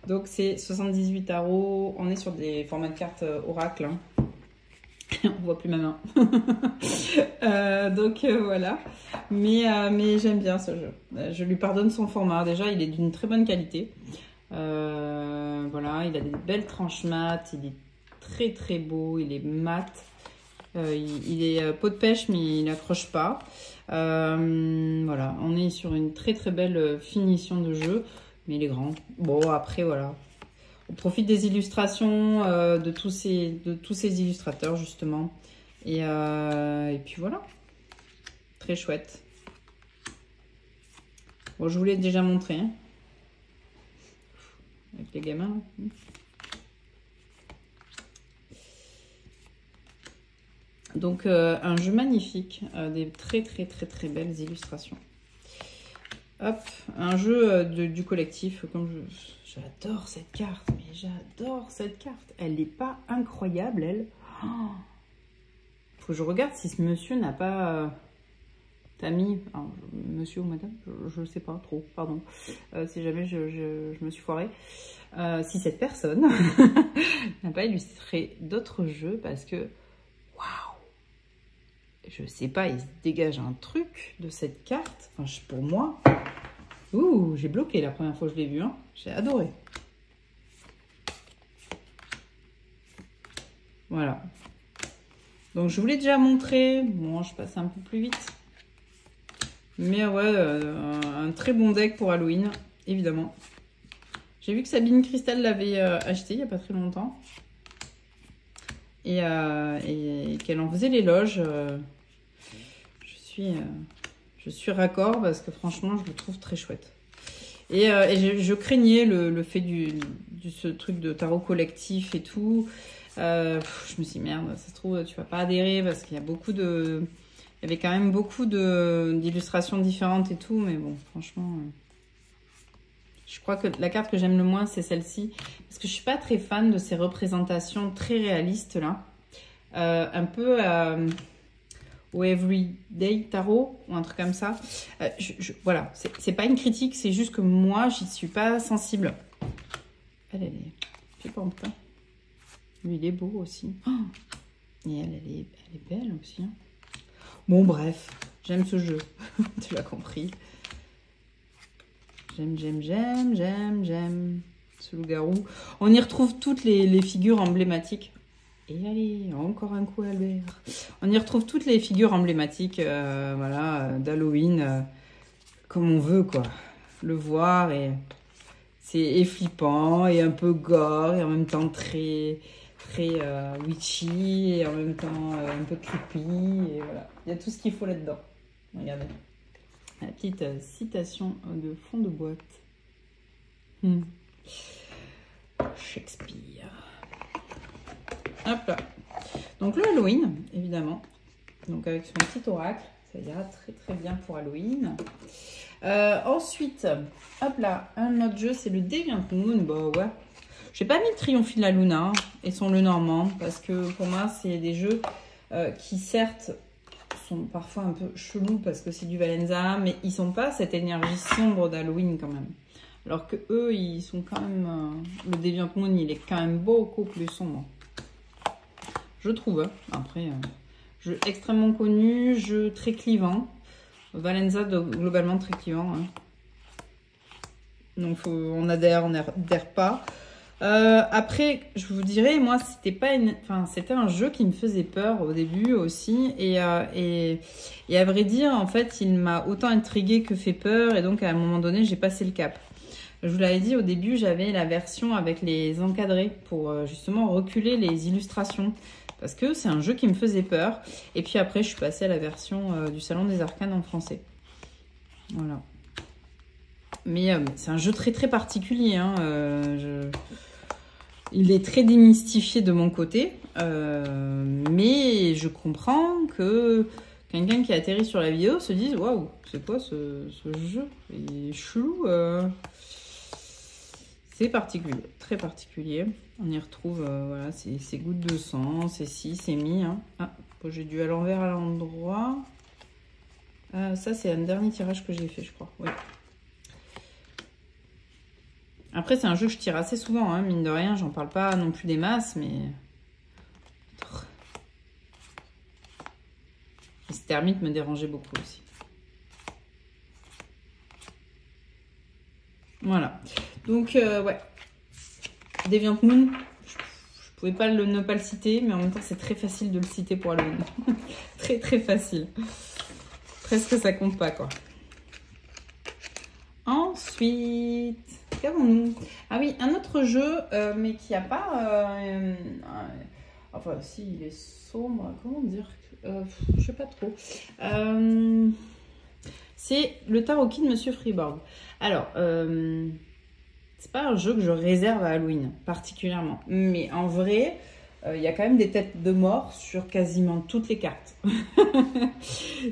A: Donc, c'est 78 tarots. On est sur des formats de cartes oracle. Hein. On voit plus ma main. Donc, voilà. Mais j'aime bien ce jeu. Je lui pardonne son format. Déjà, il est d'une très bonne qualité. Voilà, il a des belles tranches mat. Il est très très beau, il est mat, il est peau de pêche mais il n'accroche pas. Voilà, on est sur une très très belle finition de jeu, mais il est grand. Bon, après voilà, on profite des illustrations de tous ces illustrateurs justement, et puis voilà, très chouette. Bon, je vous l'ai déjà montré hein, avec les gamins. Donc un jeu magnifique, des très très très très belles illustrations. Hop, un jeu du collectif, comme j'adore cette carte, mais j'adore cette carte. Elle n'est pas incroyable, elle. Oh, faut que je regarde si ce monsieur n'a pas mis, monsieur ou madame, je ne sais pas trop, pardon, si jamais je me suis foirée. Si cette personne n'a pas illustré d'autres jeux, parce que waouh, je sais pas, il se dégage un truc de cette carte. Enfin, pour moi, ouh, j'ai bloqué la première fois que je l'ai vu. Hein. J'ai adoré. Voilà. Donc, je vous l'ai déjà montré. Bon, je passe un peu plus vite. Mais ouais, un très bon deck pour Halloween, évidemment. J'ai vu que Sabine Cristal l'avait acheté il n'y a pas très longtemps. Et qu'elle en faisait l'éloge. Je suis raccord parce que franchement, je le trouve très chouette. Et je craignais le fait ce truc de tarot collectif et tout. Je me suis dit, merde, ça se trouve, tu vas pas adhérer parce qu'il y a beaucoup de... Il y avait quand même beaucoup d'illustrations différentes et tout. Mais bon, franchement... Je crois que la carte que j'aime le moins, c'est celle-ci. Parce que je suis pas très fan de ces représentations très réalistes, là. Un peu au Everyday Tarot, ou un truc comme ça. Voilà, c'est pas une critique, c'est juste que moi, j'y suis pas sensible. Elle est flippante. Hein. Lui, il est beau aussi. Oh, et elle est belle aussi. Hein. Bon, bref, j'aime ce jeu. Tu l'as compris. J'aime ce loup-garou. On y retrouve toutes les figures emblématiques. Et allez, encore un coup Albert. On y retrouve toutes les figures emblématiques voilà, d'Halloween, comme on veut, quoi. Le voir, et c'est flippant, et un peu gore, et en même temps très witchy, et en même temps un peu creepy, et voilà. Il y a tout ce qu'il faut là-dedans. Regardez. La petite citation de fond de boîte. Shakespeare. Hop là. Donc le Halloween, évidemment. Donc avec son petit oracle. Ça ira très très bien pour Halloween. Ensuite, hop là, un autre jeu, c'est le Deviant Moon. Bah ouais. J'ai pas mis Triomphe de la Luna hein, et son Le Normand. Parce que pour moi, c'est des jeux qui certes sont parfois un peu chelous parce que c'est du Valenza, mais ils sont pas cette énergie sombre d'Halloween quand même. Alors que eux, ils sont quand même... le Deviant Moon, il est quand même beaucoup plus sombre. Je trouve. Hein. Après, jeu extrêmement connu, jeu très clivant. Valenza, globalement, très clivant. Hein. Donc, on adhère, on n'adhère pas. Après, je vous dirais, moi, c'était un jeu qui me faisait peur au début aussi. Et à vrai dire, en fait, il m'a autant intrigué que fait peur. Et donc, à un moment donné, j'ai passé le cap. Je vous l'avais dit, au début, j'avais la version avec les encadrés pour justement reculer les illustrations. Parce que c'est un jeu qui me faisait peur. Et puis après, je suis passée à la version du Salon des Arcanes en français. Voilà. Mais c'est un jeu très très particulier. Hein. Il est très démystifié de mon côté. Mais je comprends que quelqu'un qui atterrit sur la vidéo se dise « Waouh, c'est quoi ce jeu? Il est chelou. C'est particulier, très particulier. On y retrouve voilà, ces gouttes de sang, ces ci, ces mi. Hein. Ah, j'ai dû à l'envers, à l'endroit. Ça, c'est un dernier tirage que j'ai fait, je crois. Oui. Après, c'est un jeu que je tire assez souvent, hein, mine de rien. J'en parle pas non plus des masses, mais... Et ce termite me dérangeait beaucoup aussi. Voilà. Donc, ouais. Deviant Moon, je pouvais pas ne pas le citer, mais en même temps, c'est très facile de le citer pour Halloween. Très, très facile. Presque ça compte pas, quoi. Ensuite, qu'avons-nous? Ah oui, un autre jeu, mais qui a pas... enfin, si, il est sombre. Comment dire? Je sais pas trop. C'est le Tarot-Kid de Monsieur Freeborg. Alors, c'est pas un jeu que je réserve à Halloween, particulièrement. Mais en vrai, il y a quand même des têtes de mort sur quasiment toutes les cartes.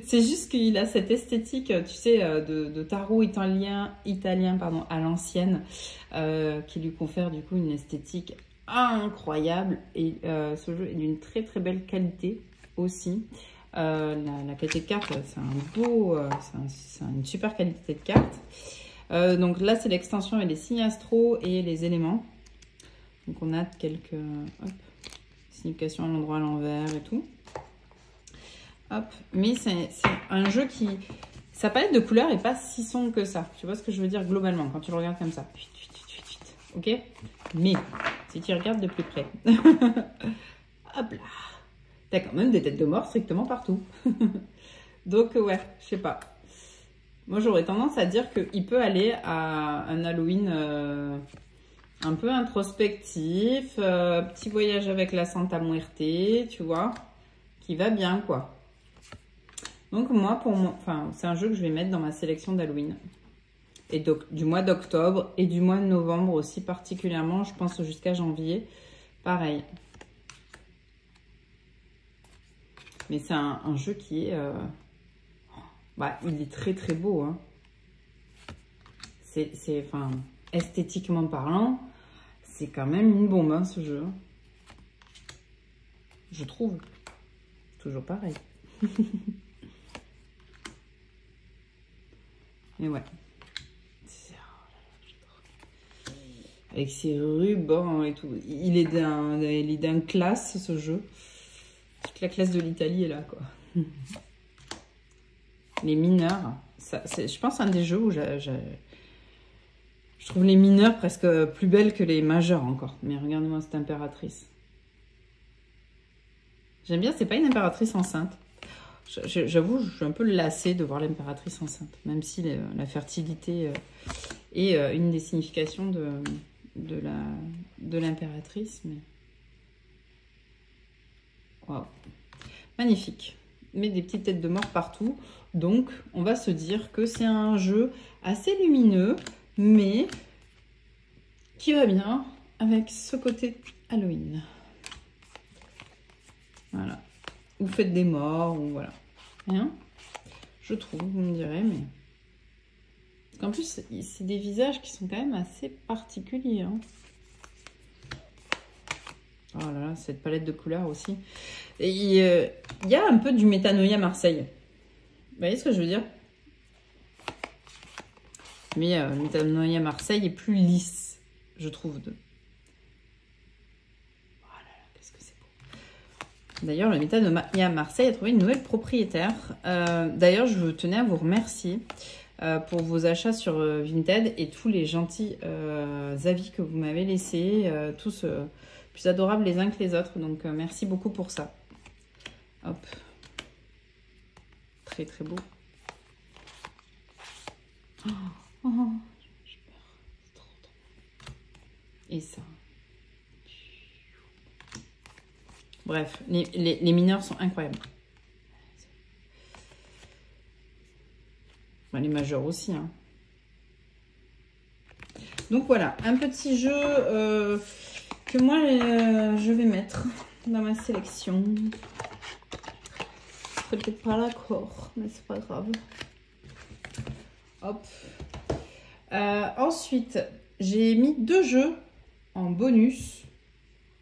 A: C'est juste qu'il a cette esthétique, tu sais, de tarot italien pardon, à l'ancienne, qui lui confère du coup une esthétique incroyable. Et ce jeu est d'une très très belle qualité aussi. La qualité de carte, c'est un beau, c'est une super qualité de carte. Donc là, c'est l'extension avec les signes astro et les éléments. Donc on a quelques significations à l'endroit, à l'envers et tout. Hop. Mais c'est un jeu qui... Sa palette de couleurs est pas si sombre que ça. Tu vois ce que je veux dire globalement quand tu le regardes comme ça. Ok? Mais si tu regardes de plus près. Hop là. T'as quand même des têtes de mort strictement partout. Donc ouais, je sais pas. Moi j'aurais tendance à dire qu'il peut aller à un Halloween un peu introspectif, petit voyage avec la Santa Muerte, tu vois, qui va bien quoi. Donc moi, c'est un jeu que je vais mettre dans ma sélection d'Halloween. Et donc du mois d'octobre et du mois de novembre aussi particulièrement, je pense jusqu'à janvier, pareil. Mais c'est un jeu qui est... il est très très beau. Hein. Enfin, esthétiquement parlant, c'est quand même une bombe, hein, ce jeu. Je trouve. Toujours pareil. Mais ouais. Avec ses rubans et tout. Il est d'un classe, ce jeu. Toute la classe de l'Italie est là, quoi. Les mineurs, je pense, un des jeux où je trouve les mineurs presque plus belles que les majeurs encore. Mais regardez-moi cette impératrice. J'aime bien, c'est pas une impératrice enceinte. J'avoue, je suis un peu lassée de voir l'impératrice enceinte. Même si la fertilité est une des significations de l'impératrice. Mais... Waouh. Magnifique. Mais des petites têtes de mort partout. Donc, on va se dire que c'est un jeu assez lumineux, mais qui va bien avec ce côté Halloween. Voilà. Ou faites des morts, ou voilà. Rien. Je trouve, vous me direz, mais... Parce qu'en plus, c'est des visages qui sont quand même assez particuliers. Hein. Oh là là, cette palette de couleurs aussi. Et il y a un peu du Métanoïa Marseille. Vous voyez ce que je veux dire? Mais le Métanoïa Marseille est plus lisse, je trouve. D'ailleurs, le Métanoïa Marseille a trouvé une nouvelle propriétaire. D'ailleurs, je tenais à vous remercier pour vos achats sur Vinted et tous les gentils avis que vous m'avez laissés, tous plus adorables les uns que les autres. Donc, merci beaucoup pour ça. Hop. Très, très beau. Oh, oh, j'ai peur. C'est trop. Et ça. Bref, les mineurs sont incroyables. Enfin, les majeurs aussi. Hein. Donc voilà, un petit jeu que moi je vais mettre dans ma sélection. C'est peut-être pas l'accord, mais c'est pas grave. Hop. Ensuite, j'ai mis 2 jeux en bonus.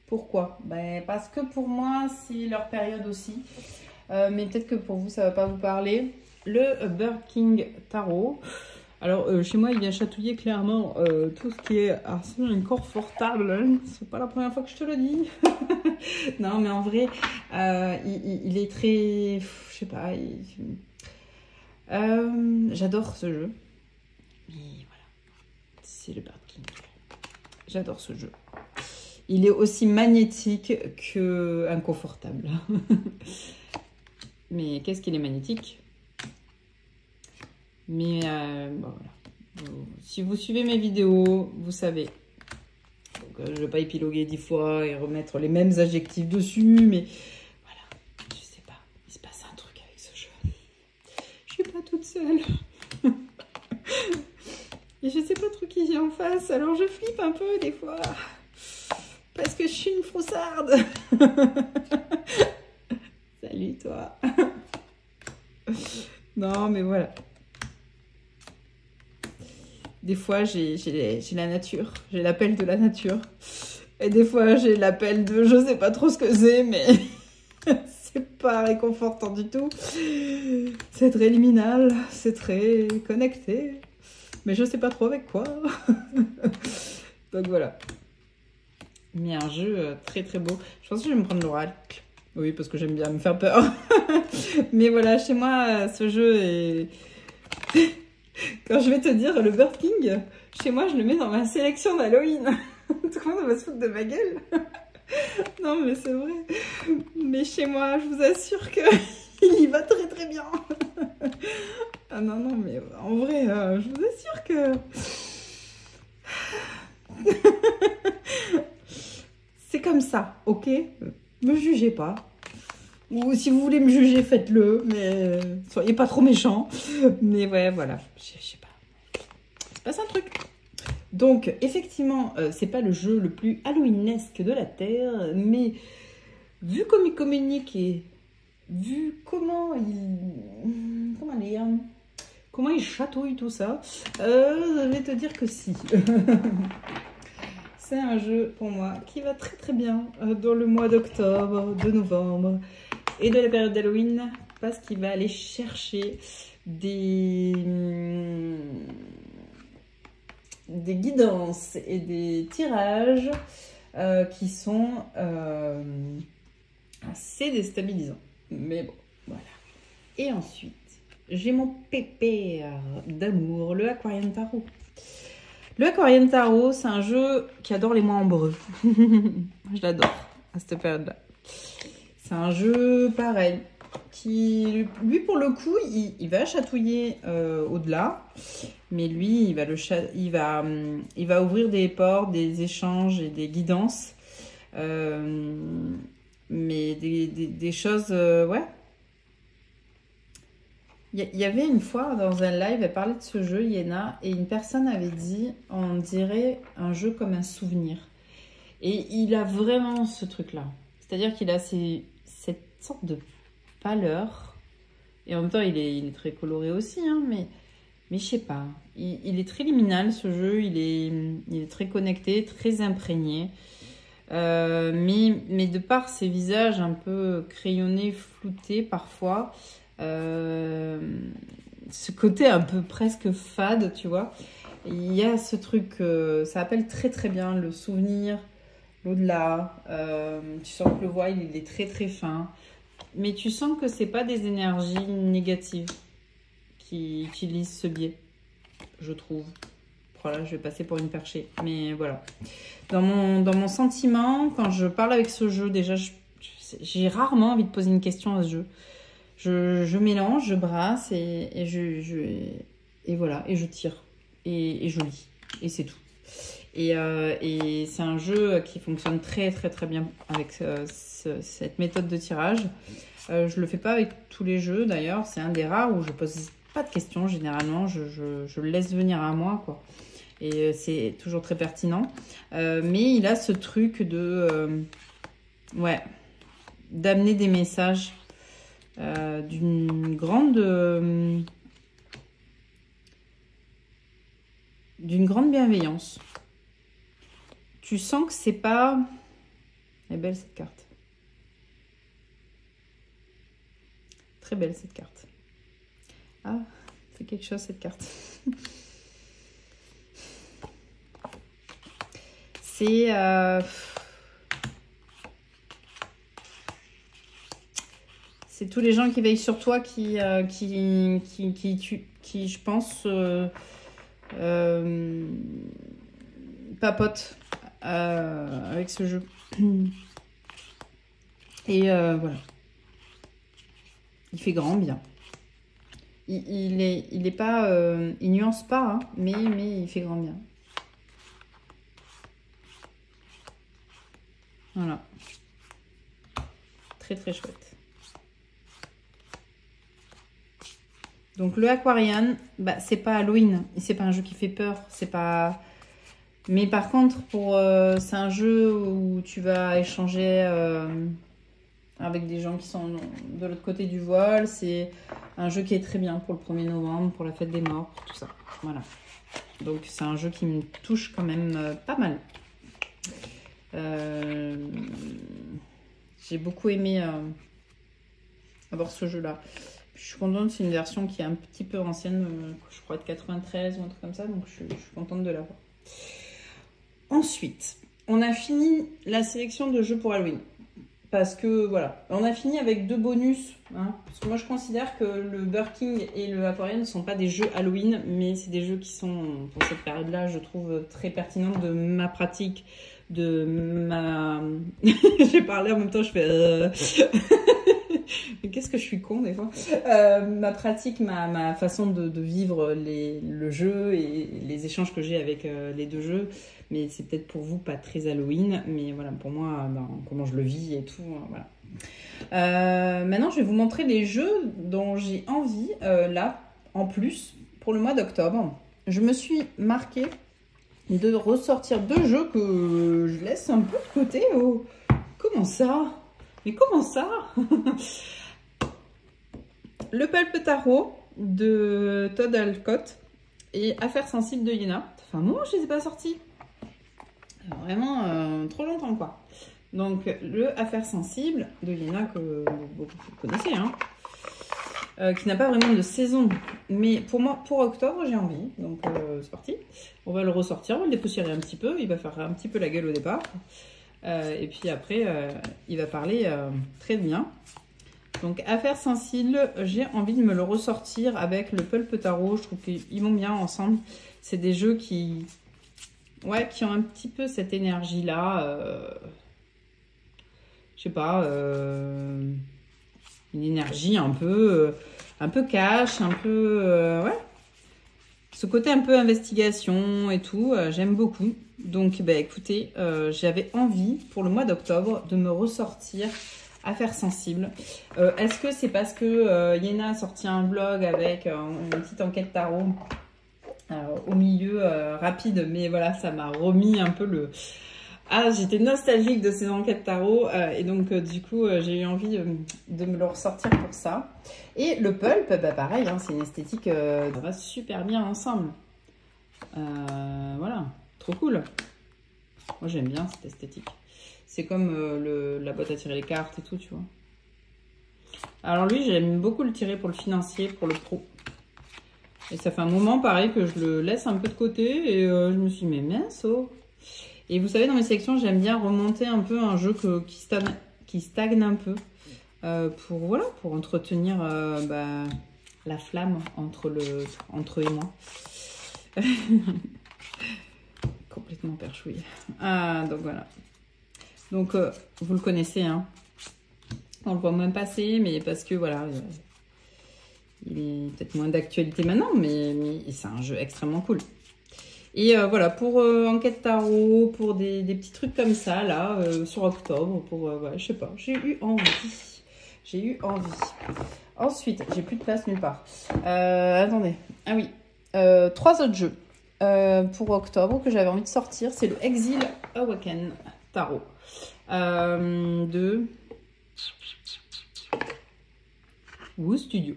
A: Pourquoi? Ben, parce que pour moi, c'est leur période aussi. Mais peut-être que pour vous, ça ne va pas vous parler. Le Bird King Tarot. Alors, chez moi, il vient chatouiller clairement tout ce qui est arsenal inconfortable. C'est pas la première fois que je te le dis. Non, mais en vrai, il est très... Je sais pas. J'adore ce jeu. Et voilà. C'est le Bird King. J'adore ce jeu. Il est aussi magnétique que inconfortable. Mais qu'est-ce qu'il est magnétique? Mais bon, voilà. Si vous suivez mes vidéos, vous savez. Donc, je ne vais pas épiloguer 10 fois et remettre les mêmes adjectifs dessus, mais voilà. Je sais pas. Il se passe un truc avec ce jeu. Je suis pas toute seule. Et je sais pas trop qui j'ai en face, alors je flippe un peu des fois. Parce que je suis une froussarde. Salut toi. Non mais voilà. Des fois j'ai la nature. J'ai l'appel de la nature. Et des fois j'ai l'appel de je sais pas trop ce que c'est, mais c'est pas réconfortant du tout. C'est très liminal. C'est très connecté. Mais je sais pas trop avec quoi. Donc voilà. Mais un jeu très très beau. Je pense que je vais me prendre l'oracle. Oui, parce que j'aime bien me faire peur. Mais voilà, chez moi, ce jeu est... Quand je vais te dire le Bird King, chez moi, je le mets dans ma sélection d'Halloween. Tout le monde va se foutre de ma gueule. Non, mais c'est vrai. Mais chez moi, je vous assure qu'il y va très très bien. Ah non, non, mais en vrai, je vous assure que... C'est comme ça, ok? Me jugez pas. Ou si vous voulez me juger, faites-le, mais soyez pas trop méchants. Mais ouais, voilà, je sais pas. C'est pas ça un truc. Donc, effectivement, c'est pas le jeu le plus halloweenesque de la Terre, mais vu comme il communique et vu comment il chatouille tout ça, je vais te dire que si. C'est un jeu pour moi qui va très très bien dans le mois d'octobre, de novembre et de la période d'Halloween parce qu'il va aller chercher des guidances et des tirages qui sont assez déstabilisants. Mais bon, voilà. Et ensuite, j'ai mon pépère d'amour, le Aquarian Tarot. Le Aquarian Tarot, c'est un jeu qui adore les mois en breu. Je l'adore à cette période-là. C'est un jeu pareil, qui, lui pour le coup, il va chatouiller au-delà, mais lui, il va ouvrir des portes, des échanges et des guidances, mais des choses, ouais. Il y avait une fois dans un live, elle parlait de ce jeu, Yéna, et une personne avait dit, on dirait un jeu comme un souvenir. Et il a vraiment ce truc-là. C'est-à-dire qu'il a cette sorte de pâleur. Et en même temps, il est très coloré aussi, hein, mais je sais pas. Il est très liminal, ce jeu. Il est très connecté, très imprégné. Mais de par ces visages un peu crayonnés, floutés parfois, ce côté un peu presque fade, tu vois, il y a ce truc, ça appelle très très bien le souvenir, l'au-delà. Tu sens que le voile il est très très fin, mais tu sens que c'est pas des énergies négatives qui utilisent ce biais, je trouve. Voilà, je vais passer pour une perchée, mais voilà. Dans mon sentiment, quand je parle avec ce jeu, déjà, j'ai rarement envie de poser une question à ce jeu. Je mélange, je brasse et voilà, et je tire et je lis et c'est tout. Et c'est un jeu qui fonctionne très très très bien avec cette méthode de tirage. Je le fais pas avec tous les jeux d'ailleurs. C'est un des rares où je pose pas de questions généralement. Je le laisse venir à moi quoi. Et c'est toujours très pertinent. Mais il a ce truc de ouais, d'amener des messages d'une grande bienveillance. Tu sens que c'est pas... Elle est belle cette carte. Très belle cette carte. Ah, c'est quelque chose cette carte. C'est... c'est tous les gens qui veillent sur toi qui je pense, papotent avec ce jeu. Et voilà. Il fait grand bien. Il est pas... il nuance pas, hein, mais il fait grand bien. Voilà. Très très chouette. Donc le Aquarian, bah, c'est pas Halloween, c'est pas un jeu qui fait peur, c'est pas... Mais par contre, c'est un jeu où tu vas échanger avec des gens qui sont de l'autre côté du voile. C'est un jeu qui est très bien pour le 1er novembre, pour la fête des morts, pour tout ça. Voilà. Donc c'est un jeu qui me touche quand même pas mal. J'ai beaucoup aimé avoir ce jeu-là. Je suis contente, c'est une version qui est un petit peu ancienne, je crois de 93 ou un truc comme ça, donc je suis contente de l'avoir. Ensuite, on a fini la sélection de jeux pour Halloween. Parce que voilà, on a fini avec 2 bonus. Hein, parce que moi je considère que le Birking et le Aquarian ne sont pas des jeux Halloween, mais c'est des jeux qui sont, pour cette période-là, je trouve très pertinents de ma pratique, de ma... J'ai parlé en même temps, je fais... Mais qu'est-ce que je suis con des fois. Ma pratique, ma façon de vivre le jeu et les échanges que j'ai avec les 2 jeux. Mais c'est peut-être pour vous pas très Halloween, mais voilà, pour moi, ben, comment je le vis et tout, voilà. Maintenant, je vais vous montrer les jeux dont j'ai envie, là, en plus, pour le mois d'octobre. Je me suis marqué de ressortir 2 jeux que je laisse un peu de côté. Oh, comment ça? Mais comment ça? Le Pulp Tarot de Todd Alcott et Affaires sensibles de Yéna. Ça fait un moment que je ne les ai pas sortis. Vraiment trop longtemps quoi. Donc le Affaires sensibles de Yéna que vous connaissez, hein, qui n'a pas vraiment de saison. Mais pour moi, pour octobre, j'ai envie. Donc c'est parti. On va le ressortir, on va le dépoussiérer un petit peu. Il va faire un petit peu la gueule au départ. Et puis après, il va parler très bien. Donc, Affaires sensibles, j'ai envie de me le ressortir avec le Pulp Tarot. Je trouve qu'ils vont bien ensemble. C'est des jeux qui ont un petit peu cette énergie-là. Je sais pas, une énergie un peu cash, un peu... ouais. Ce côté un peu investigation et tout, j'aime beaucoup. Donc, bah, écoutez, j'avais envie, pour le mois d'octobre, de me ressortir Affaires sensibles. Est-ce que c'est parce que Yéna a sorti un vlog avec une petite enquête tarot au milieu rapide, mais voilà, ça m'a remis un peu le... Ah, j'étais nostalgique de ces enquêtes tarot et donc du coup j'ai eu envie de me le ressortir pour ça. Et le pulp, bah, pareil, hein, c'est une esthétique, ça va super bien ensemble. Voilà, trop cool. Moi j'aime bien cette esthétique. C'est comme la boîte à tirer les cartes et tout, tu vois. Alors lui, j'aime beaucoup le tirer pour le financier, pour le pro. Et ça fait un moment, pareil, que je le laisse un peu de côté. Et je me suis dit, mais mince, oh. Et vous savez, dans mes sélections, j'aime bien remonter un peu un jeu qui stagne un peu. Voilà, pour entretenir la flamme entre eux et moi. Complètement perchouille. Donc voilà. Donc vous le connaissez, hein. On le voit moins passer, mais parce que voilà, il est peut-être moins d'actualité maintenant, mais c'est un jeu extrêmement cool. Et voilà, pour Enquête Tarot, pour des petits trucs comme ça, là, sur octobre, pour, ouais, je sais pas, j'ai eu envie. J'ai eu envie. Ensuite, j'ai plus de place nulle part. Attendez, ah oui, 3 autres jeux pour octobre que j'avais envie de sortir. C'est le Exil Awaken Tarot de Woo Studio.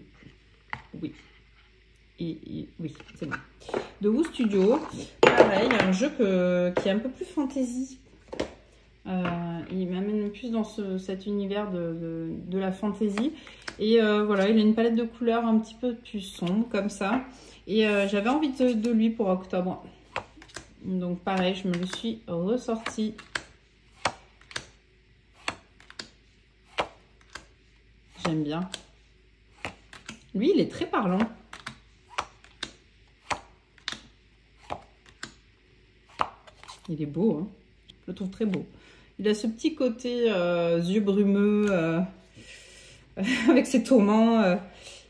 A: Oui. Oui, c'est bon. De Woo Studio. Pareil, un jeu qui est un peu plus fantasy. Il m'amène plus dans cet univers de la fantasy. Et voilà, il a une palette de couleurs un petit peu plus sombre, comme ça. Et j'avais envie de lui pour octobre. Donc pareil, je me le suis ressorti. J'aime bien. Lui, il est très parlant. Il est beau, hein. Je le trouve très beau. Il a ce petit côté yeux brumeux, avec ses tourments.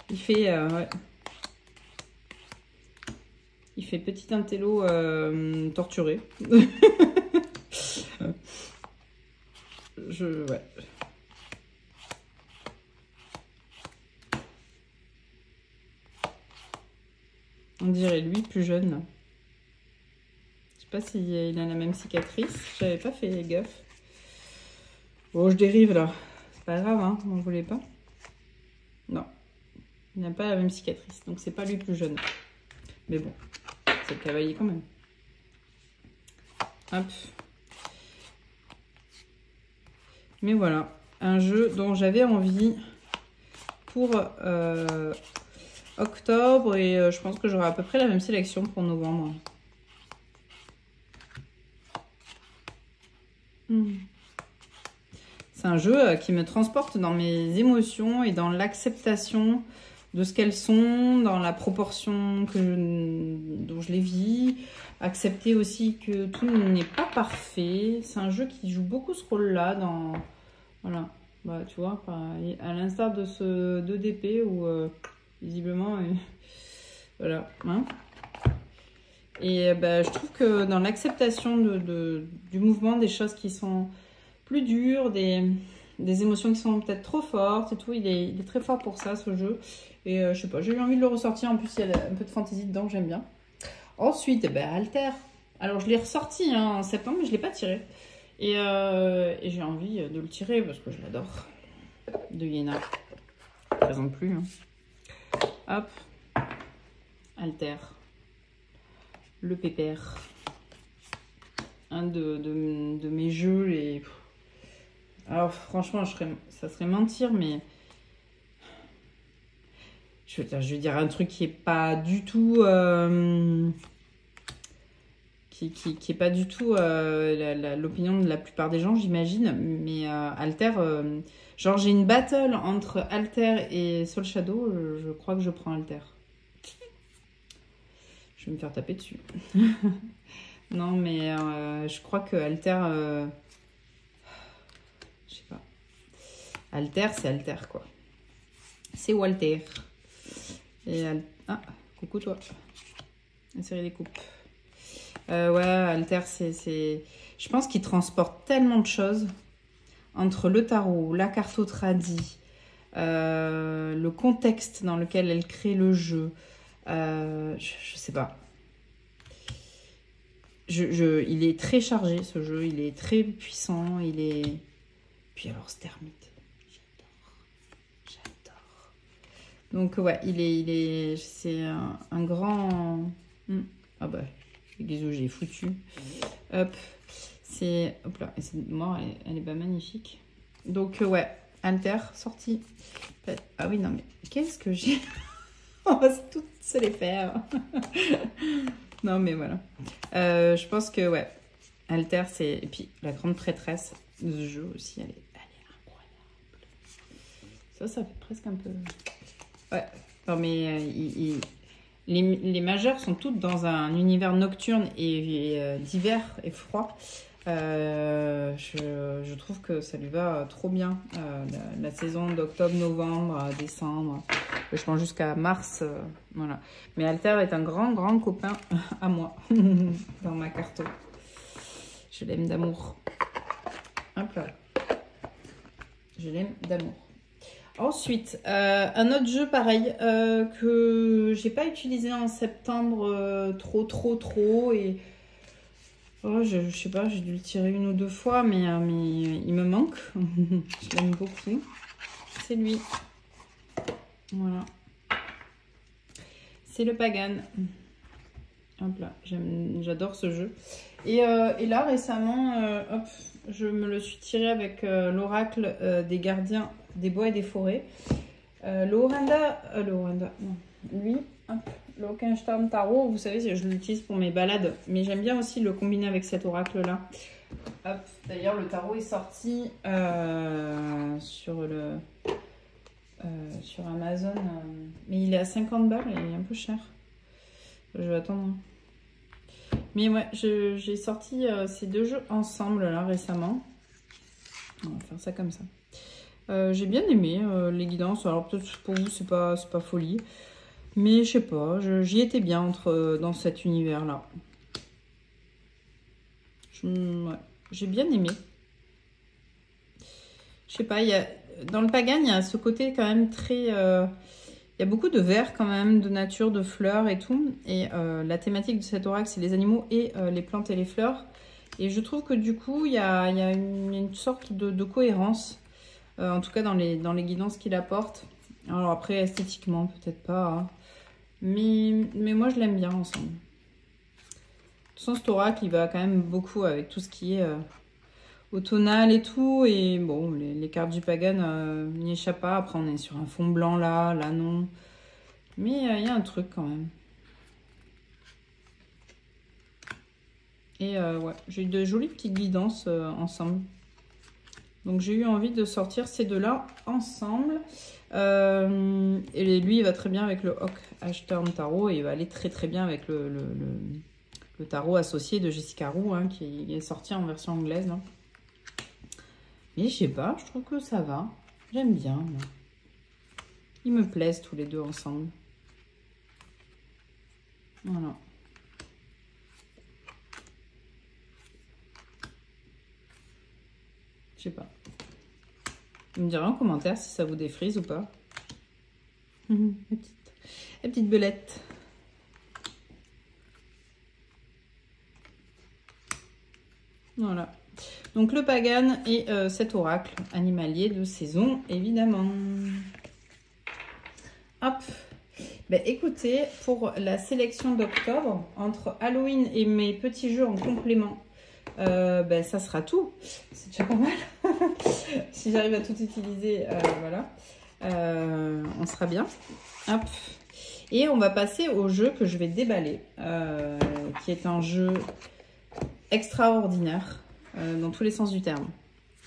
A: Il fait, ouais. Il fait petit intello torturé. Ouais. On dirait lui plus jeune. Je sais pas s'il a la même cicatrice. J'avais pas fait gaffe. Bon, je dérive là. C'est pas grave, hein. On voulait pas. Non. Il n'a pas la même cicatrice. Donc c'est pas lui plus jeune. Mais bon. C'est le cavalier quand même. Hop. Mais voilà. Un jeu dont j'avais envie pour octobre. Et je pense que j'aurai à peu près la même sélection pour novembre. C'est un jeu qui me transporte dans mes émotions et dans l'acceptation de ce qu'elles sont, dans la proportion dont je les vis. Accepter aussi que tout n'est pas parfait. C'est un jeu qui joue beaucoup ce rôle-là dans... Voilà. Bah, tu vois, à l'instar de ce 2 d'épée où, visiblement... voilà. Hein. Et bah, je trouve que dans l'acceptation du mouvement, des choses qui sont plus dures, des émotions qui sont peut-être trop fortes et tout, il est très fort pour ça, ce jeu. Et je sais pas, j'ai eu envie de le ressortir. En plus, il y a un peu de fantaisie dedans, j'aime bien. Ensuite, Alter. Alors, je l'ai ressorti en septembre, mais je ne l'ai pas tiré. Et j'ai envie de le tirer parce que je l'adore. De Yéna. Je ne présente plus. Hein. Hop. Alter. Le pépère. Un de mes jeux. Et... Alors, franchement, ça serait mentir, mais... Je vais dire un truc qui est pas du tout... qui est pas du tout l'opinion de la plupart des gens, j'imagine. Mais Alter... genre, j'ai une battle entre Alter et Soul Shadow. Je crois que je prends Alter. Je vais me faire taper dessus. Non, mais je crois que Alter... je sais pas. Alter, c'est Alter, quoi. C'est Walter. Et ah, coucou toi. Insérer les coupes. Ouais, Alter, c'est... Je pense qu'il transporte tellement de choses. Entre le tarot, la cartothradie, le contexte dans lequel elle crée le jeu. Je sais pas. Il est très chargé, ce jeu. Il est très puissant. Il est... Puis alors, Stermite. Donc ouais, c'est un grand... Ah bah, les j'ai foutu. Hop. C'est... Hop là, et cette noire, elle est pas magnifique. Donc, ouais, Alter, sortie. Ah oui, non, mais qu'est-ce que j'ai? On va toutes se les faire. Non, mais voilà. Je pense que, ouais, Alter, c'est... Et puis, la grande prêtresse de ce jeu aussi, elle est incroyable. Ça fait presque un peu... Ouais, non, mais les majeures sont toutes dans un univers nocturne et d'hiver et froid. Je trouve que ça lui va trop bien. La saison d'octobre, novembre, décembre, je pense jusqu'à mars. Voilà. Mais Alter est un grand copain à moi dans ma carto. Je l'aime d'amour. Hop là. Je l'aime d'amour. Ensuite, un autre jeu pareil que j'ai pas utilisé en septembre trop et oh, je sais pas, j'ai dû le tirer 1 ou 2 fois, mais il me manque. Je l'aime beaucoup. C'est lui. Voilà. C'est le Pagan. Hop là, j'adore ce jeu. Et là, récemment, hop, je me le suis tiré avec l'oracle des gardiens des bois et des forêts. L'Orenda, non, lui, hop, l'Ockenstorm Tarot, vous savez, je l'utilise pour mes balades, mais j'aime bien aussi le combiner avec cet oracle-là. D'ailleurs, le tarot est sorti sur Amazon, mais il est à 50 balles et il est un peu cher. Je vais attendre. Mais ouais, j'ai sorti ces 2 jeux ensemble là récemment. On va faire ça comme ça. J'ai bien aimé les guidances. Alors peut-être pour vous c'est pas folie, mais je sais pas, j'y étais bien dans cet univers là. Ouais, j'ai bien aimé. Je sais pas, dans le Pagan il y a ce côté quand même très... il y a beaucoup de vert quand même, de nature, de fleurs et tout. Et la thématique de cet oracle, c'est les animaux et les plantes et les fleurs. Et je trouve que du coup, il y a une sorte de cohérence. En tout cas, dans les guidances qu'il apporte. Alors après, esthétiquement, peut-être pas. Hein. Mais moi, je l'aime bien ensemble. De toute façon, cet oracle, il va quand même beaucoup avec tout ce qui est... automnal et tout, et bon, les cartes du Pagan n'y échappent pas. Après, on est sur un fond blanc là non. Mais il y a un truc quand même. Et ouais, j'ai eu de jolies petites guidances ensemble. Donc j'ai eu envie de sortir ces 2-là ensemble. Et lui, il va très bien avec le Ockenstorm Tarot, et il va aller très bien avec le tarot associé de Jessica Roux, hein, qui est sorti en version anglaise. Là. Mais je sais pas, je trouve que ça va. J'aime bien. Moi. Ils me plaisent tous les 2 ensemble. Voilà. Je sais pas. Vous me direz en commentaire si ça vous défrise ou pas. La petite belette. Voilà. Donc le Pagan et cet oracle animalier de saison, évidemment. Hop. Ben, écoutez, pour la sélection d'octobre, entre Halloween et mes petits jeux en complément, ben, ça sera tout. C'est déjà pas mal. Si j'arrive à tout utiliser, voilà. On sera bien. Hop. Et on va passer au jeu que je vais déballer, qui est un jeu extraordinaire. Dans tous les sens du terme.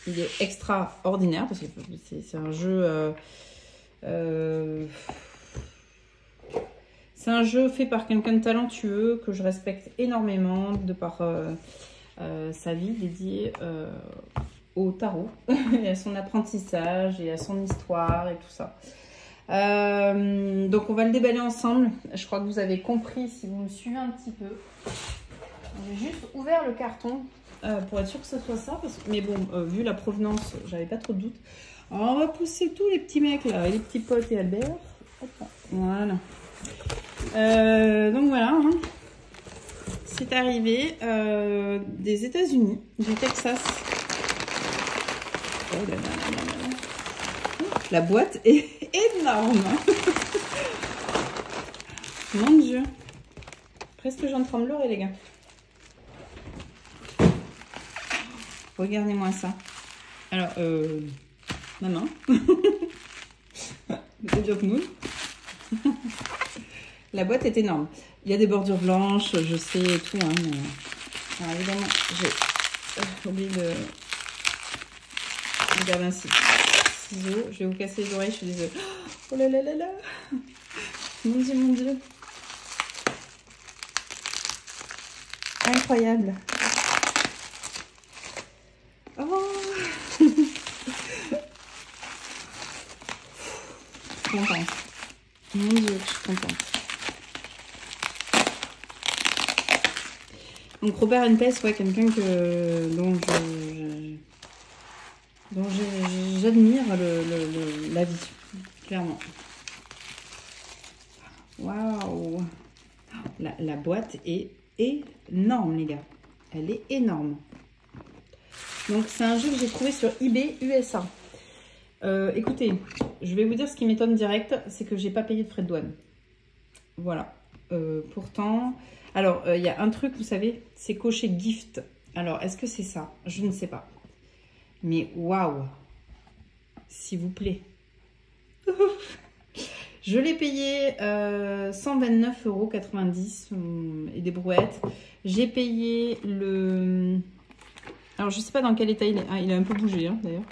A: Il est extraordinaire parce que c'est un jeu... c'est un jeu fait par quelqu'un de talentueux que je respecte énormément de par sa vie dédiée au tarot et à son apprentissage et à son histoire et tout ça. Donc on va le déballer ensemble. Je crois que vous avez compris si vous me suivez un petit peu. J'ai juste ouvert le carton pour être sûr que ce soit ça. Mais bon, vu la provenance, j'avais pas trop de doute. Alors on va pousser tous les petits mecs là, les petits potes et Albert. Hop, voilà. Donc voilà. Hein. C'est arrivé des États-Unis, du Texas. Oh là là là là là. La boîte est énorme. Mon Dieu. Presque j'en tremblerai les gars. regardez-moi ça. Alors, maman. Good job, Moon. La boîte est énorme. Il y a des bordures blanches, je sais et tout. Hein, mais... Alors, évidemment, j'ai oublié de garder un ciseau. Je vais vous casser les oreilles, je suis désolée. Oh là là là là. Mon Dieu, mon Dieu. Incroyable. Oh. Je suis contente. Mon Dieu, je suis contente. Donc Robert Place, ouais, quelqu'un dont j'admire la vie, clairement. Waouh. La boîte est énorme, les gars. Elle est énorme. Donc c'est un jeu que j'ai trouvé sur eBay USA. Écoutez, je vais vous dire ce qui m'étonne direct, c'est que j'ai pas payé de frais de douane. Voilà. Pourtant, alors il y a un truc, vous savez, c'est coché gift. Alors est-ce que c'est ça? Je ne sais pas. Mais waouh, s'il vous plaît. Je l'ai payé 129,90 € et des brouettes. J'ai payé le... Alors, je ne sais pas dans quel état il est. Ah, il a un peu bougé, hein, d'ailleurs.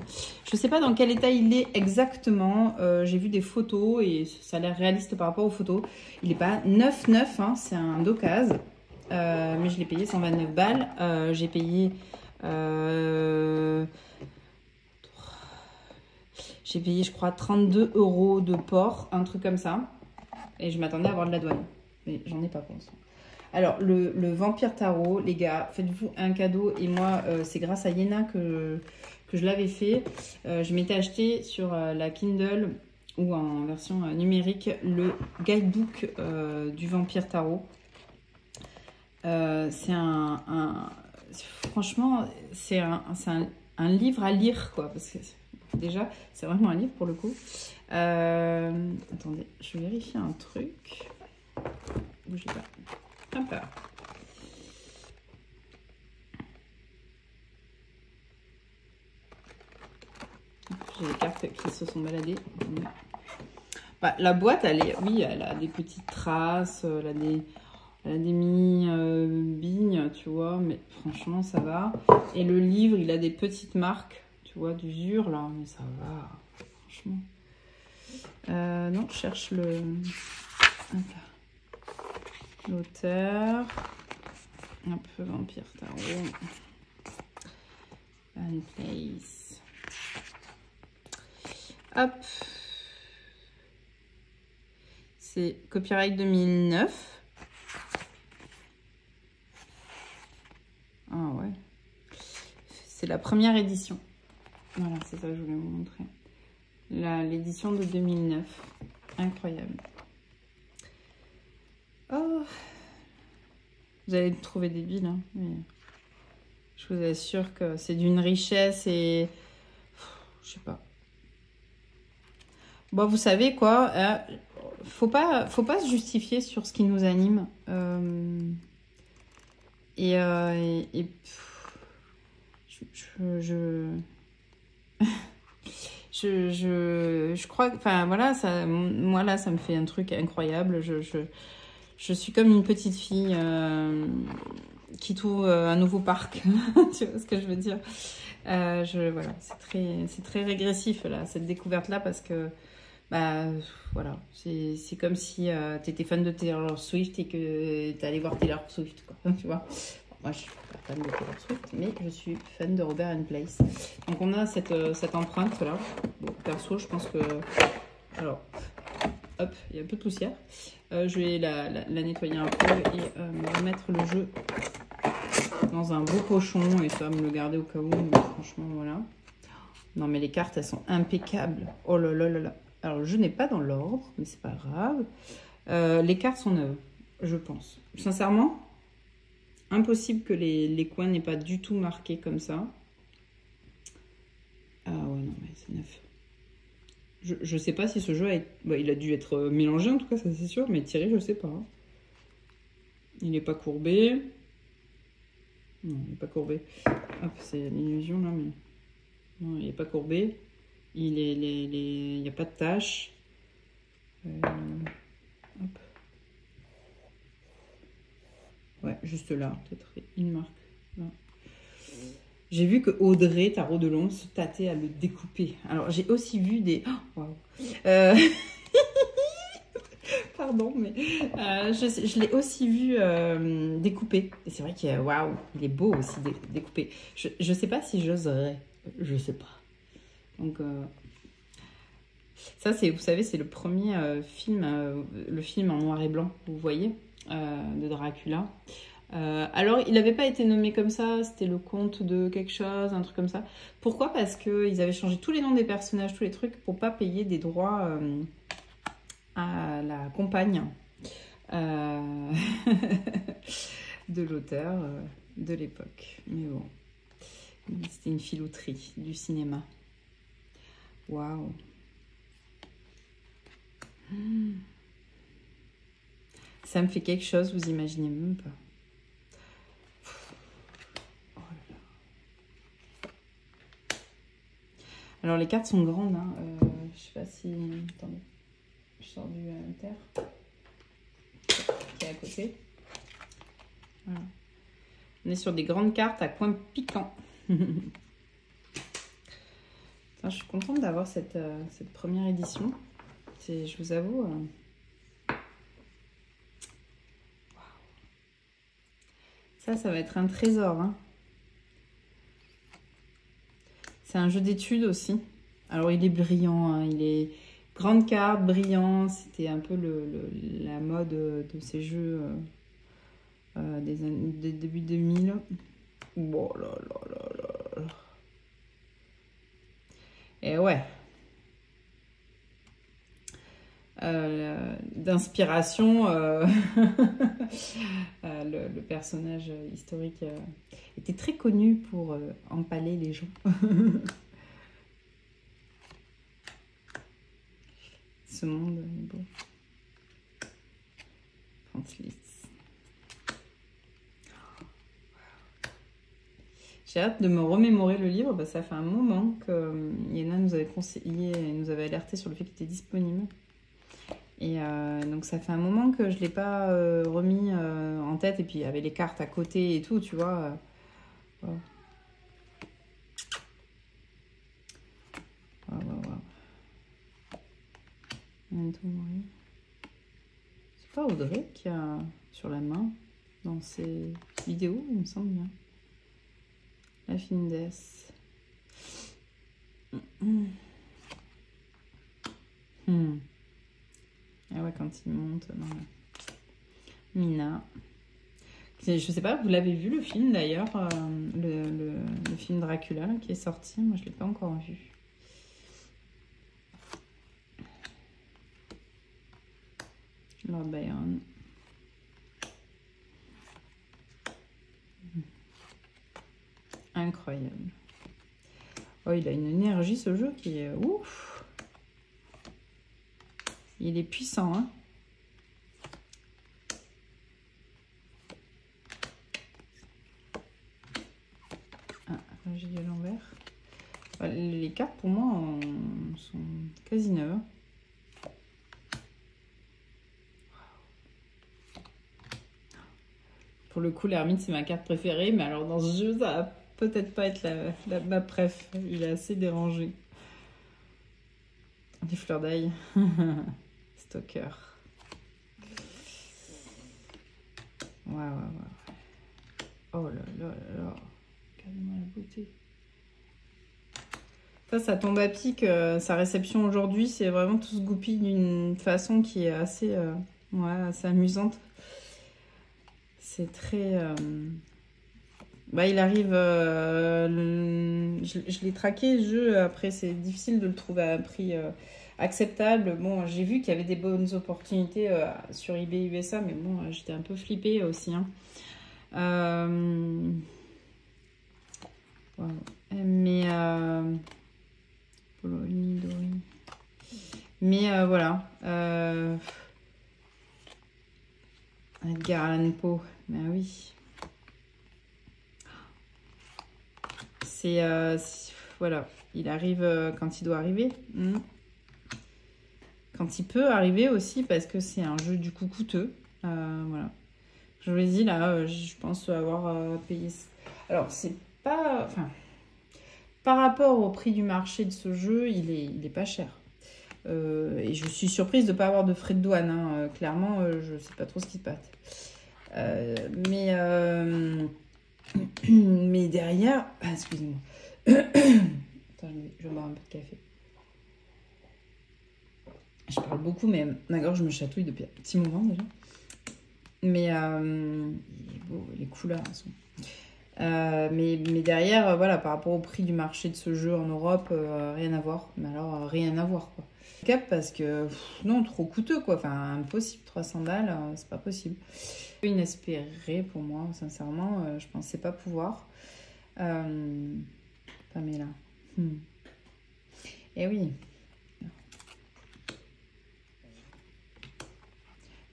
A: Je ne sais pas dans quel état il est exactement. J'ai vu des photos et ça a l'air réaliste par rapport aux photos. Il n'est pas neuf, hein, c'est un d'occasion. Mais je l'ai payé 129 balles. J'ai payé... J'ai payé, je crois, 32 € de port, un truc comme ça. Et je m'attendais à avoir de la douane. Mais j'en ai pas pour l'instant. Alors, le Vampire Tarot, les gars, faites-vous un cadeau. Et moi, c'est grâce à Yéna que je l'avais fait. Je m'étais acheté sur la Kindle ou en version numérique le guidebook du Vampire Tarot. C'est franchement, c'est un livre à lire, quoi. Parce que déjà, c'est vraiment un livre pour le coup. Attendez, je vais vérifier un truc. Bougez pas. Hop là. J'ai les cartes qui se sont baladées. Bah, la boîte, elle est, oui, elle a des petites traces, elle a des mini-bignes, tu vois, mais franchement, ça va. Et le livre, il a des petites marques, tu vois, d'usure, là, mais ça va, franchement. Non, je cherche l'auteur. Un peu Vampire Tarot. Robert Place. Hop. C'est copyright 2009. Ah ouais. C'est la première édition. Voilà, c'est ça que je voulais vous montrer. L'édition de 2009. Incroyable. Oh. Vous allez le trouver débile, hein, mais je vous assure que c'est d'une richesse et... Je sais pas. Bon, vous savez quoi, faut pas se justifier sur ce qui nous anime. Je crois que, enfin voilà, moi là, ça me fait un truc incroyable. Je suis comme une petite fille qui trouve un nouveau parc. Tu vois ce que je veux dire? Voilà, c'est très régressif là, cette découverte là, parce que bah voilà, c'est comme si tu étais fan de Taylor Swift et que tu allais voir Taylor Swift, quoi, tu vois. Moi, je suis pas fan de Taylor Swift, mais je suis fan de Robert Place. Donc, on a cette empreinte-là. Bon, perso, je pense que... Alors, hop, il y a un peu de poussière. Je vais la nettoyer un peu et remettre le jeu dans un beau pochon. Et ça va me le garder au cas où. Mais franchement, voilà. Non, mais les cartes, elles sont impeccables. Oh là là là là. Alors, le jeu n'est pas dans l'ordre, mais c'est pas grave. Les cartes sont neuves, je pense. Sincèrement... Impossible que les coins n'aient pas du tout marqué comme ça. Ah ouais, non, mais c'est neuf. Je sais pas si ce jeu il a dû être mélangé, en tout cas, ça c'est sûr, mais tiré, je sais pas. Il n'est pas courbé. Non, il n'est pas courbé. Hop, c'est l'illusion là, mais... Non, il n'est pas courbé. Il n'y a pas de tache. Hop. Ouais, juste là, peut-être une marque. J'ai vu que Audrey Tarot de Londres se tâtait à le découper. Alors, j'ai aussi vu des... Oh, wow. Pardon, mais je l'ai aussi vu découpé. Et c'est vrai qu'il waouh, il est beau aussi découpé. Je sais pas si j'oserais. Je sais pas. Donc, ça, c'est, vous savez, c'est le premier film, le film en noir et blanc, vous voyez, de Dracula. Alors, il n'avait pas été nommé comme ça, c'était le conte de quelque chose, un truc comme ça. Pourquoi? Parce qu'ils avaient changé tous les noms des personnages, tous les trucs, pour pas payer des droits à la compagne de l'auteur de l'époque. Mais bon, c'était une filouterie du cinéma. Waouh! Ça me fait quelque chose, vous imaginez même pas. Alors les cartes sont grandes, hein. Je sais pas si... Attendez, je sors du terre qui est à côté. Voilà. On est sur des grandes cartes à coins piquants. Je suis contente d'avoir cette première édition. Je vous avoue... Ça va être un trésor, hein. C'est un jeu d'études aussi. Alors, il est brillant, hein. Il est grande carte, brillant. C'était un peu la mode de ces jeux des début 2000. Oh là là là là. Et ouais. D'inspiration, le personnage historique était très connu pour empaler les gens. Ce monde est beau. Francis. J'ai hâte de me remémorer le livre. Bah, ça fait un moment que Yéna nous avait conseillé, nous avait alerté sur le fait qu'il était disponible. Et donc ça fait un moment que je ne l'ai pas remis en tête. Et puis il y avait les cartes à côté et tout, tu vois. Wow. C'est pas Audrey qui a sur la main dans ses vidéos, il me semble bien. La finesse. Ah ouais, quand il monte. Non. Mina. Je sais pas, vous l'avez vu le film d'ailleurs, le film Dracula là, qui est sorti. Moi, je l'ai pas encore vu. Lord Byron. Incroyable. Oh, il a une énergie ce jeu qui est ouf. Il est puissant, hein. Ah, j'ai du l'envers. Les cartes pour moi sont quasi neuves. Pour le coup, l'ermite, c'est ma carte préférée. Mais alors, dans ce jeu, ça va peut-être pas être ma préf. Il est assez dérangé. Des fleurs d'ail. Stalker. Ouais. Oh là là là là. Regardez-moi la beauté. Ça tombe à pic. Sa réception aujourd'hui, c'est vraiment tout ce goupille d'une façon qui est assez, assez amusante. C'est très... Bah, il arrive... je l'ai traqué, ce jeu. Après, c'est difficile de le trouver à un prix acceptable. Bon, j'ai vu qu'il y avait des bonnes opportunités sur eBay USA, mais bon, j'étais un peu flippée aussi. Hein. Wow. Mais... Mais voilà. Edgar Allan Poe. Ben oui. voilà, il arrive quand il doit arriver. Quand il peut arriver aussi, parce que c'est un jeu du coup coûteux. Voilà. Je vous l'ai dit, là, je pense avoir payé... Alors, c'est pas... Enfin, par rapport au prix du marché de ce jeu, il est pas cher. Et je suis surprise de ne pas avoir de frais de douane. Hein. Clairement, je ne sais pas trop ce qui se passe. Mais derrière... Ah, excusez-moi. Attends, je vais boire un peu de café. Je parle beaucoup, mais ma gorge me chatouille depuis un petit moment déjà. Mais il est beau, les couleurs sont... mais derrière, voilà, par rapport au prix du marché de ce jeu en Europe, rien à voir. Mais alors, rien à voir, quoi. Cap parce que, non, trop coûteux, quoi. Enfin, impossible, 300 balles, c'est pas possible. Inespéré pour moi, sincèrement. Je pensais pas pouvoir. Pamela. Eh oui.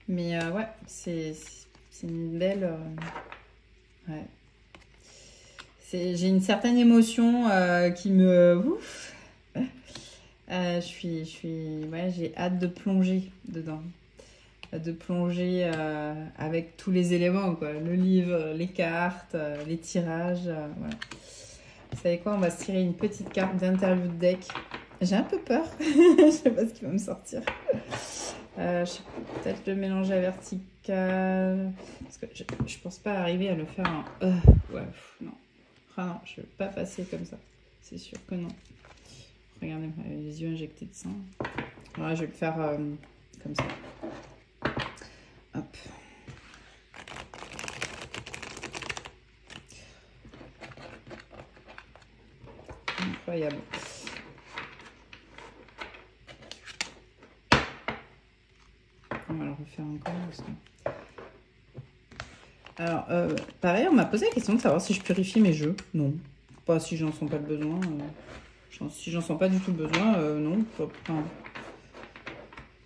A: Mais ouais, c'est une belle... ouais. J'ai une certaine émotion qui me... Ouf. Ouais, j'ai hâte de plonger dedans. De plonger avec tous les éléments, quoi. Le livre, les cartes, les tirages. Voilà. Vous savez quoi? On va se tirer une petite carte d'interview de deck. J'ai un peu peur. Je sais pas ce qui va me sortir. Je sais peut-être le mélanger à vertical. Parce que je pense pas arriver à le faire en... ouais, non. Ah non, je vais pas passer comme ça. C'est sûr que non. Regardez, les yeux injectés de sang. Voilà, je vais le faire comme ça. Hop. Incroyable. On va le refaire encore. Alors, pareil, on m'a posé la question de savoir si je purifie mes jeux. Non. Pas si j'en sens pas le besoin. Si j'en sens pas du tout le besoin, non. Enfin,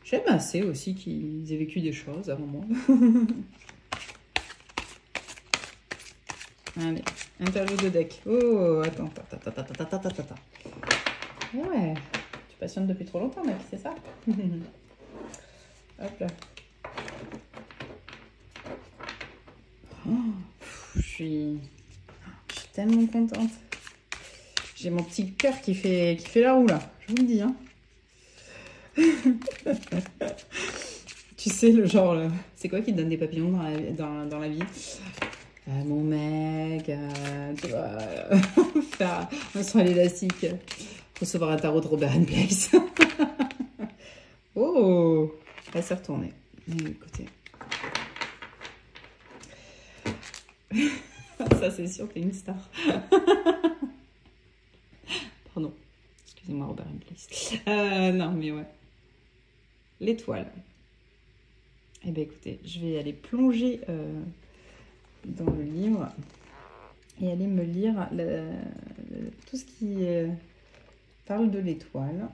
A: j'aime assez aussi qu'ils aient vécu des choses avant moi. Allez, interview de deck. Oh, attends. Ouais, tu patientes depuis trop longtemps, mec, c'est ça? Hop là. Oh, je suis tellement contente. J'ai mon petit cœur qui fait la roue là, je vous le dis. Hein. Tu sais, le genre, c'est quoi qui te donne des papillons dans la vie? Mon mec, tu vois, faire un soin à l'élastique, recevoir un tarot de Robert & Place. Oh, elle s'est retournée. Écoutez. Ça, c'est sûr, t'es une star. Pardon. Excusez-moi, Robert & Place. Non, mais ouais. L'étoile. Eh bien, écoutez, je vais aller plonger dans le livre et aller me lire tout ce qui parle de l'étoile.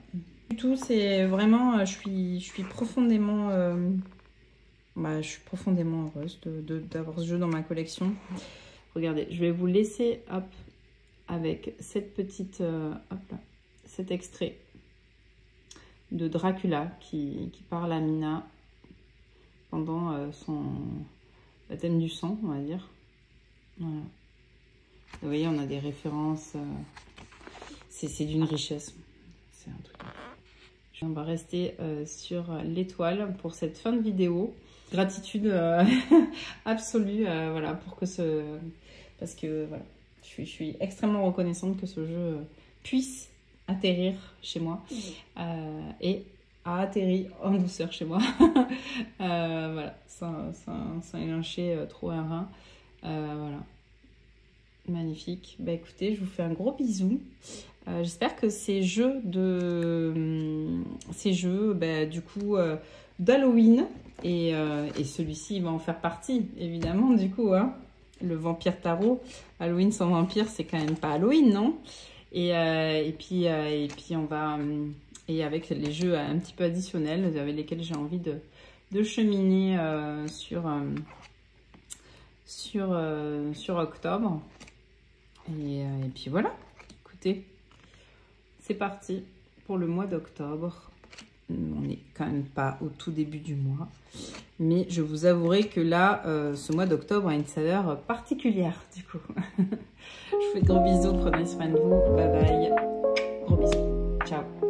A: Tout, c'est vraiment... Je suis profondément... je suis profondément heureuse d'avoir ce jeu dans ma collection. Regardez, je vais vous laisser hop, avec cette petite, hop là, cet extrait de Dracula qui parle à Mina pendant son baptême du sang, on va dire. Voilà. Vous voyez, on a des références, c'est d'une richesse. C'est un truc. On va rester sur l'étoile pour cette fin de vidéo. Gratitude absolue, voilà, pour que parce que voilà, je suis extrêmement reconnaissante que ce jeu puisse atterrir chez moi et a atterri en douceur chez moi. Voilà, sans élancher trop un rein. Voilà, magnifique. Bah écoutez, je vous fais un gros bisou. J'espère que ces jeux du coup d'Halloween et celui-ci va en faire partie évidemment du coup, hein. Le vampire tarot, Halloween sans vampire, c'est quand même pas Halloween, non? Et puis on va et avec les jeux un petit peu additionnels avec lesquels j'ai envie de cheminer sur octobre et puis voilà. écoutez, c'est parti pour le mois d'octobre. On n'est quand même pas au tout début du mois. Mais je vous avouerai que là, ce mois d'octobre a une saveur particulière, du coup. Je vous fais de gros bisous, prenez soin de vous. Bye bye. Gros bisous. Ciao.